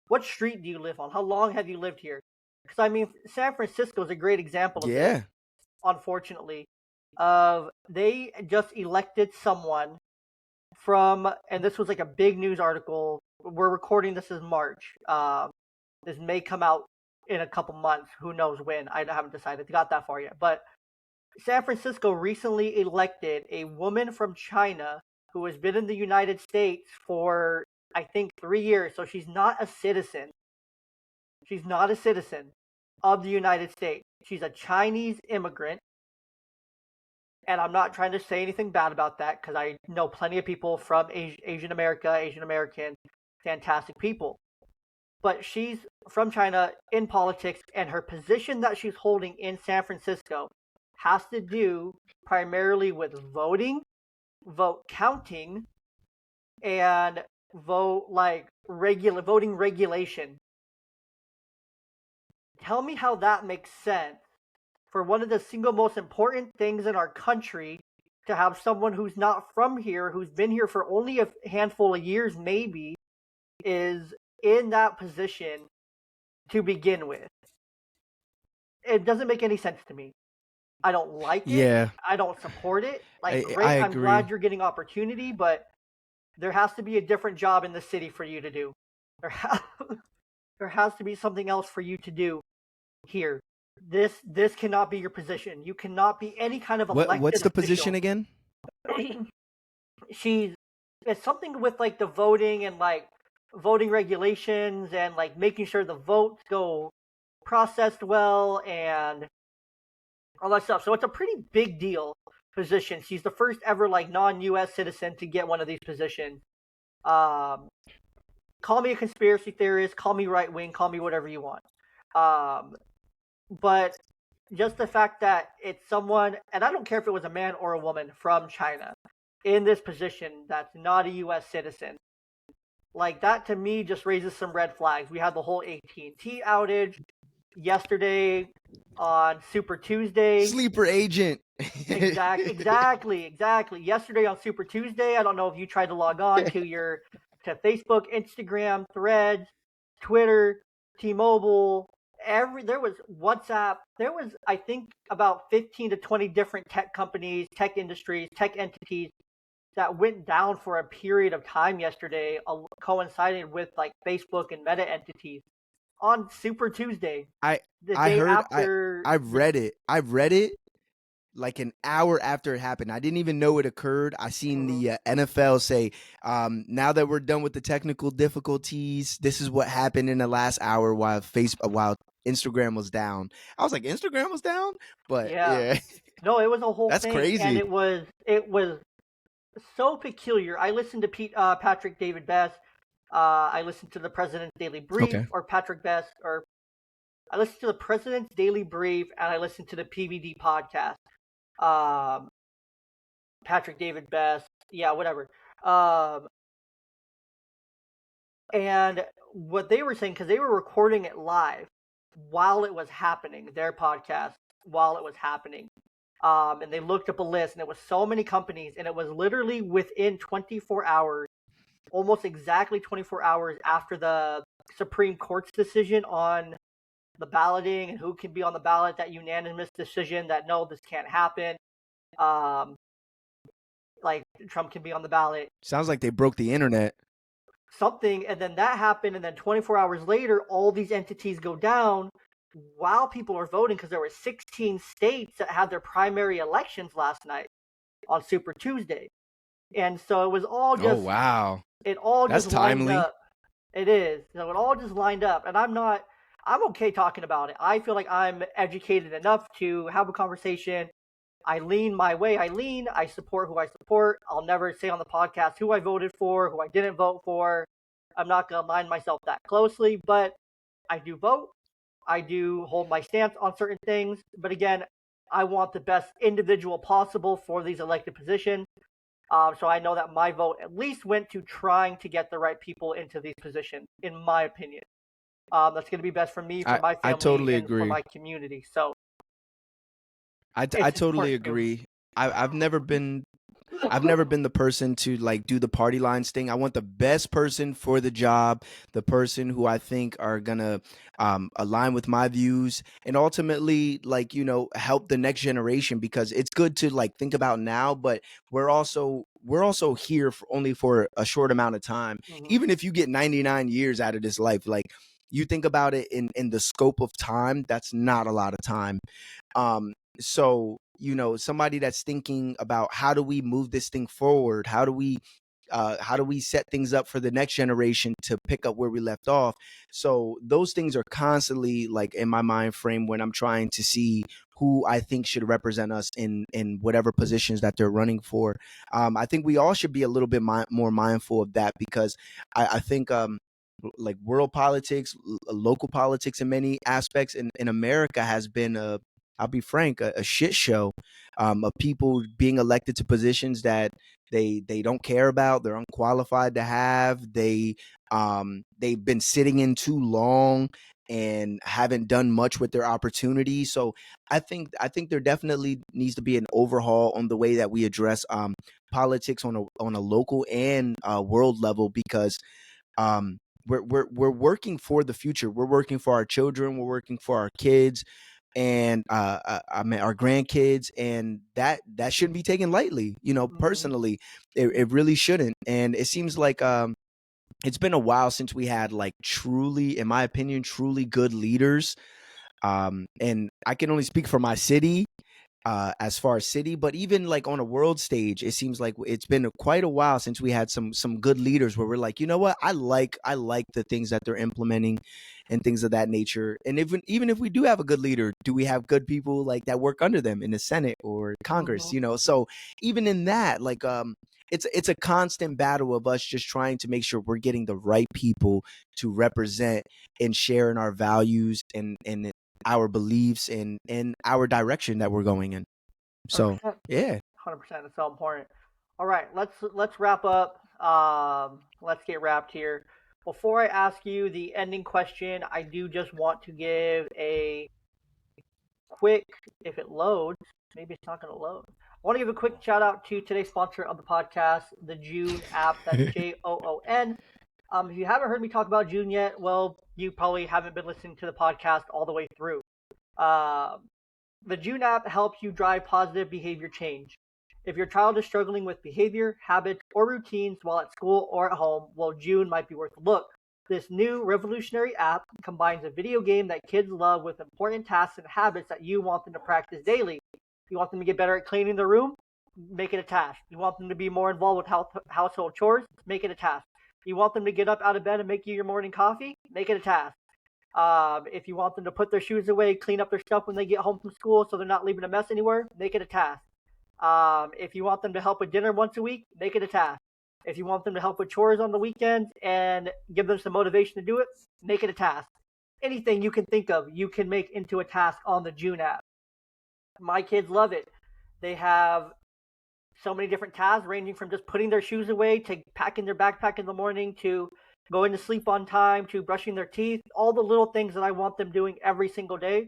What street do you live on? How long have you lived here? Because I mean, San Francisco is a great example of this. Yeah. Unfortunately, they just elected someone from, and this was like a big news article. We're recording this in March. This may come out in a couple months. Who knows when? I haven't decided. Got that far yet. But San Francisco recently elected a woman from China who has been in the United States for, I think, 3 years. So she's not a citizen. She's not a citizen of the United States. She's a Chinese immigrant. And I'm not trying to say anything bad about that because I know plenty of people from Asian American, fantastic people. But she's from China in politics, and her position that she's holding in San Francisco has to do primarily with voting, vote counting, and voting regulation. Tell me how that makes sense for one of the single most important things in our country to have someone who's not from here, who's been here for only a handful of years maybe, is in that position to begin with. It doesn't make any sense to me. I don't like it. Yeah. I don't support it. Like, great, I I'm agree. glad you're getting opportunity, but there has to be a different job in the city for you to do. There has to be something else for you to do here. This cannot be your position. You cannot be any kind of elected What's the official. position again? It's something with like the voting and like voting regulations and like making sure the votes go processed well and all that stuff. So it's a pretty big deal position. She's the first ever like non-US citizen to get one of these positions. Call me a conspiracy theorist, call me right wing, call me whatever you want. But just the fact that it's someone, and I don't care if it was a man or a woman from China in this position that's not a US citizen, like that to me just raises some red flags. We had the whole AT&T outage yesterday on Super Tuesday. Sleeper agent. Exactly. Yesterday on Super Tuesday, I don't know if you tried to log on to Facebook, Instagram, Threads, Twitter, T-Mobile, there was WhatsApp. There was, I think, about 15 to 20 different tech companies, tech industries, tech entities that went down for a period of time yesterday, coinciding with like Facebook and Meta entities on Super Tuesday. I read it like an hour after it happened. I didn't even know it occurred. I seen the NFL say, now that we're done with the technical difficulties, this is what happened in the last hour while Instagram was down. I was like, Instagram was down? But yeah. No, it was a whole That's thing. crazy. And it was so peculiar. I listened to Patrick David Best. I listened to the President's Daily Brief, or Patrick Best, or I listened to the President's Daily Brief, and I listened to the PVD podcast. Patrick David Best, yeah, whatever. And what they were saying, because they were recording it live while it was happening, their podcast while it was happening. And they looked up a list, and it was so many companies, and it was literally within 24 hours, almost exactly 24 hours after the Supreme Court's decision on the balloting and who can be on the ballot, that unanimous decision that no, this can't happen. Like Trump can be on the ballot. Sounds like they broke the internet. Something, and then that happened, and then 24 hours later, all these entities go down while people are voting, because there were 16 states that had their primary elections last night on Super Tuesday. And so it was all just... Oh, wow. It all That's just lined timely. up. It is. So it all just lined up. And I'm okay talking about it. I feel like I'm educated enough to have a conversation. I lean my way. I support who I support. I'll never say on the podcast who I voted for, who I didn't vote for. I'm not going to line myself that closely, but I do vote. I do hold my stance on certain things. But again, I want the best individual possible for these elected positions. So I know that my vote at least went to trying to get the right people into these positions, in my opinion. That's going to be best for me, for my I family, totally and for agree. my community. So I it's totally important too. agree. I've never been the person to like do the party lines thing. I want the best person for the job, the person who I think are gonna align with my views, and ultimately, like, help the next generation. Because it's good to like think about now, but we're also here for only for a short amount of time. Hmm. Even if you get 99 years out of this life, like you think about it in the scope of time, that's not a lot of time. So, somebody that's thinking about how do we move this thing forward, how do we set things up for the next generation to pick up where we left off. So those things are constantly like in my mind frame when I'm trying to see who I think should represent us in whatever positions that they're running for. I think we all should be a little bit more mindful of that, because I think like world politics, local politics in many aspects in America has been I'll be frank, a shit show, of people being elected to positions that they don't care about, they're unqualified to have, they've been sitting in too long and haven't done much with their opportunity. So I think there definitely needs to be an overhaul on the way that we address politics on a local and world level, because um we're working for the future. We're working for our children, we're working for our kids, and I mean our grandkids, and that shouldn't be taken lightly. Hmm. Personally, it really shouldn't. And it seems like it's been a while since we had like truly, in my opinion, truly good leaders. And I can only speak for my city, as far as city, but even like on a world stage, it seems like it's been quite a while since we had some good leaders where we're like, you know what, I like the things that they're implementing and things of that nature. And even if we do have a good leader, do we have good people like that work under them in the Senate or Congress? Hmm. So even in that, like it's a constant battle of us just trying to make sure we're getting the right people to represent and share in our values and our beliefs and our direction that we're going in. So 100%. yeah. 100%. It's so important. All right, let's wrap up. Let's get wrapped here. Before I ask you the ending question, I do just want to give a quick, if it loads, maybe it's not going to load. I want to give a quick shout out to today's sponsor of the podcast, the June app. That's Joon. If you haven't heard me talk about June yet, well, you probably haven't been listening to the podcast all the way through. Um, the June app helps you drive positive behavior change. If your child is struggling with behavior, habits, or routines while at school or at home, well, June might be worth a look. This new revolutionary app combines a video game that kids love with important tasks and habits that you want them to practice daily. You want them to get better at cleaning their room? Make it a task. You want them to be more involved with household chores? Make it a task. You want them to get up out of bed and make you your morning coffee? Make it a task. If you want them to put their shoes away, clean up their stuff when they get home from school so they're not leaving a mess anywhere, make it a task. If you want them to help with dinner once a week, make it a task. If you want them to help with chores on the weekends and give them some motivation to do it, make it a task. Anything you can think of, you can make into a task on the June app. My kids love it. They have so many different tasks, ranging from just putting their shoes away to packing their backpack in the morning to going to sleep on time to brushing their teeth, all the little things that I want them doing every single day.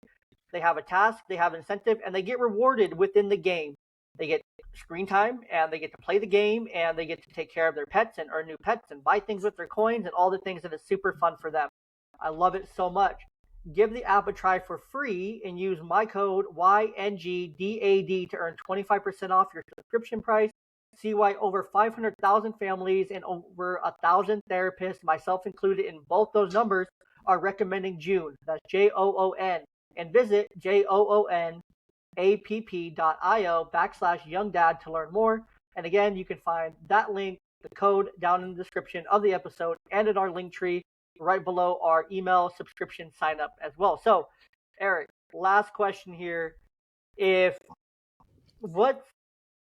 They have a task, they have an incentive, and they get rewarded within the game. They get screen time and they get to play the game and they get to take care of their pets and earn new pets and buy things with their coins and all the things that is super fun for them. I love it so much. Give the app a try for free and use my code YNGDAD to earn 25% off your subscription price. See why over 500,000 families and over 1,000 therapists, myself included in both those numbers, are recommending June. That's Joon. And visit joonapp.io/youngdad to learn more. And again, you can find that link, the code, down in the description of the episode and in our link tree right below our email subscription sign up as well. So, Eric, last question here. If What's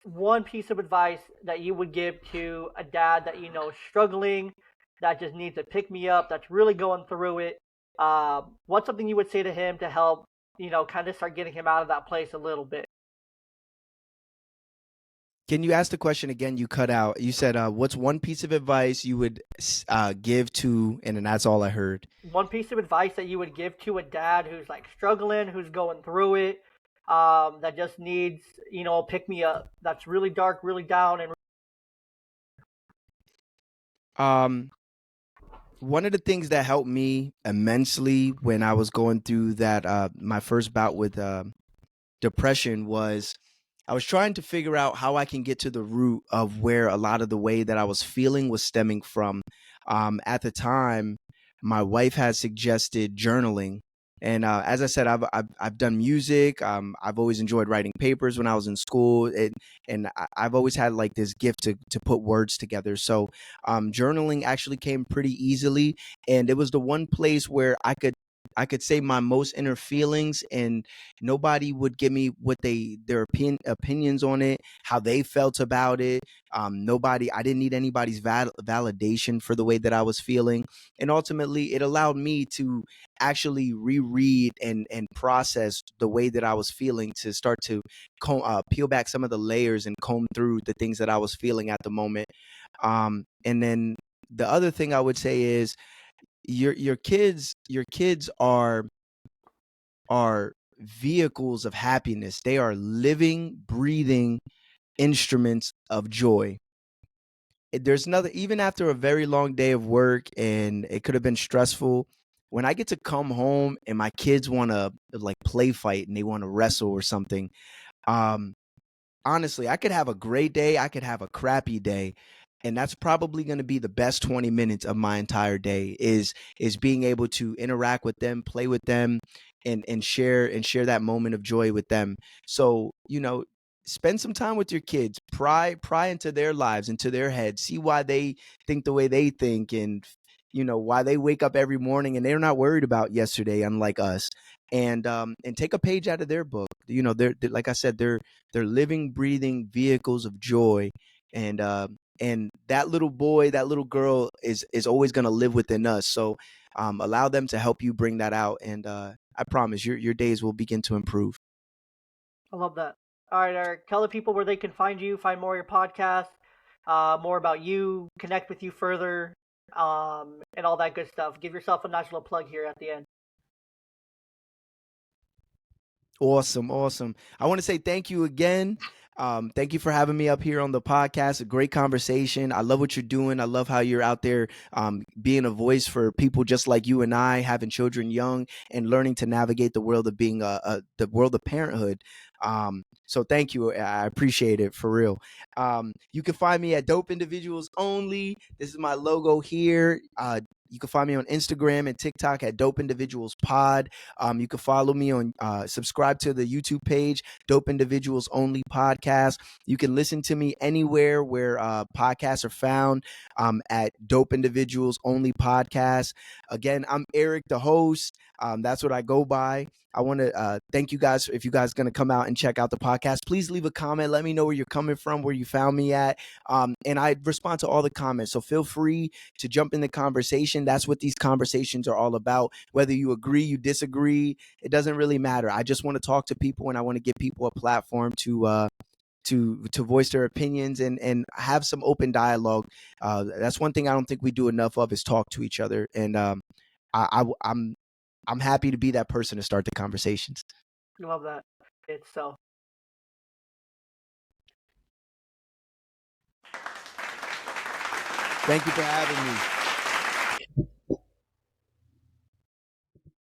one piece of advice that you would give to a dad that you know is struggling, that just needs to pick me up, that's really going through it? What's something you would say to him to help, kind of start getting him out of that place a little bit? Can you ask the question again? You cut out. You said, "What's one piece of advice you would give to?" And then that's all I heard. One piece of advice that you would give to a dad who's like struggling, who's going through it, that just needs, a pick me up. That's really dark, really down, and Um, One of the things that helped me immensely when I was going through that my first bout with depression was I was trying to figure out how I can get to the root of where a lot of the way that I was feeling was stemming from. At the time, my wife had suggested journaling. And as I said, I've done music. I've always enjoyed writing papers when I was in school, and I've always had like this gift to put words together. So journaling actually came pretty easily, and it was the one place where I could say my most inner feelings, and nobody would give me what their opinions on it, how they felt about it. I didn't need anybody's validation for the way that I was feeling, and ultimately, it allowed me to actually reread and process the way that I was feeling, to start to peel back some of the layers and comb through the things that I was feeling at the moment. And then the other thing I would say is your kids are vehicles of happiness. They are living, breathing instruments of joy. There's another, even after a very long day of work and it could have been stressful, when I get to come home and my kids want to like play fight and they want to wrestle or something, um honestly, I could have a great day, I could have a crappy day, and that's probably going to be the best 20 minutes of my entire day is being able to interact with them, play with them, and share that moment of joy with them. So, spend some time with your kids, pry into their lives, into their heads, see why they think the way they think, and why they wake up every morning and they're not worried about yesterday, unlike us. And take a page out of their book. They're like I said, they're living, breathing vehicles of joy, and that little boy, that little girl is always going to live within us. So allow them to help you bring that out, and I promise your days will begin to improve. I love that. All right, Eric, tell the people where they can find you, find more of your podcast, more about you, connect with you further, and all that good stuff. Give yourself a nice little plug here at the end. Awesome, awesome. I want to say thank you again. Thank you for having me up here on the podcast. A great conversation. I love what you're doing. I love how you're out there being a voice for people just like you and I, having children young and learning to navigate the world of being the world of parenthood. So thank you. I appreciate it for real. You can find me at Dope Individuals Only. This is my logo here. You can find me on Instagram and TikTok at Dope Individuals Pod. You can follow me on, subscribe to the YouTube page, Dope Individuals Only Podcast. You can listen to me anywhere where podcasts are found, at Dope Individuals Only Podcast. Again, I'm Eric, the host. That's what I go by. I want to thank you guys. If you guys are going to come out and check out the podcast, please leave a comment. Let me know where you're coming from, where you found me at. And I respond to all the comments. So feel free to jump in the conversation. That's what these conversations are all about. Whether you agree, you disagree, it doesn't really matter. I just want to talk to people, and I want to give people a platform to voice their opinions and have some open dialogue. That's one thing I don't think we do enough of, is talk to each other. And I'm happy to be that person to start the conversations. Love that. It's so. Thank you for having me.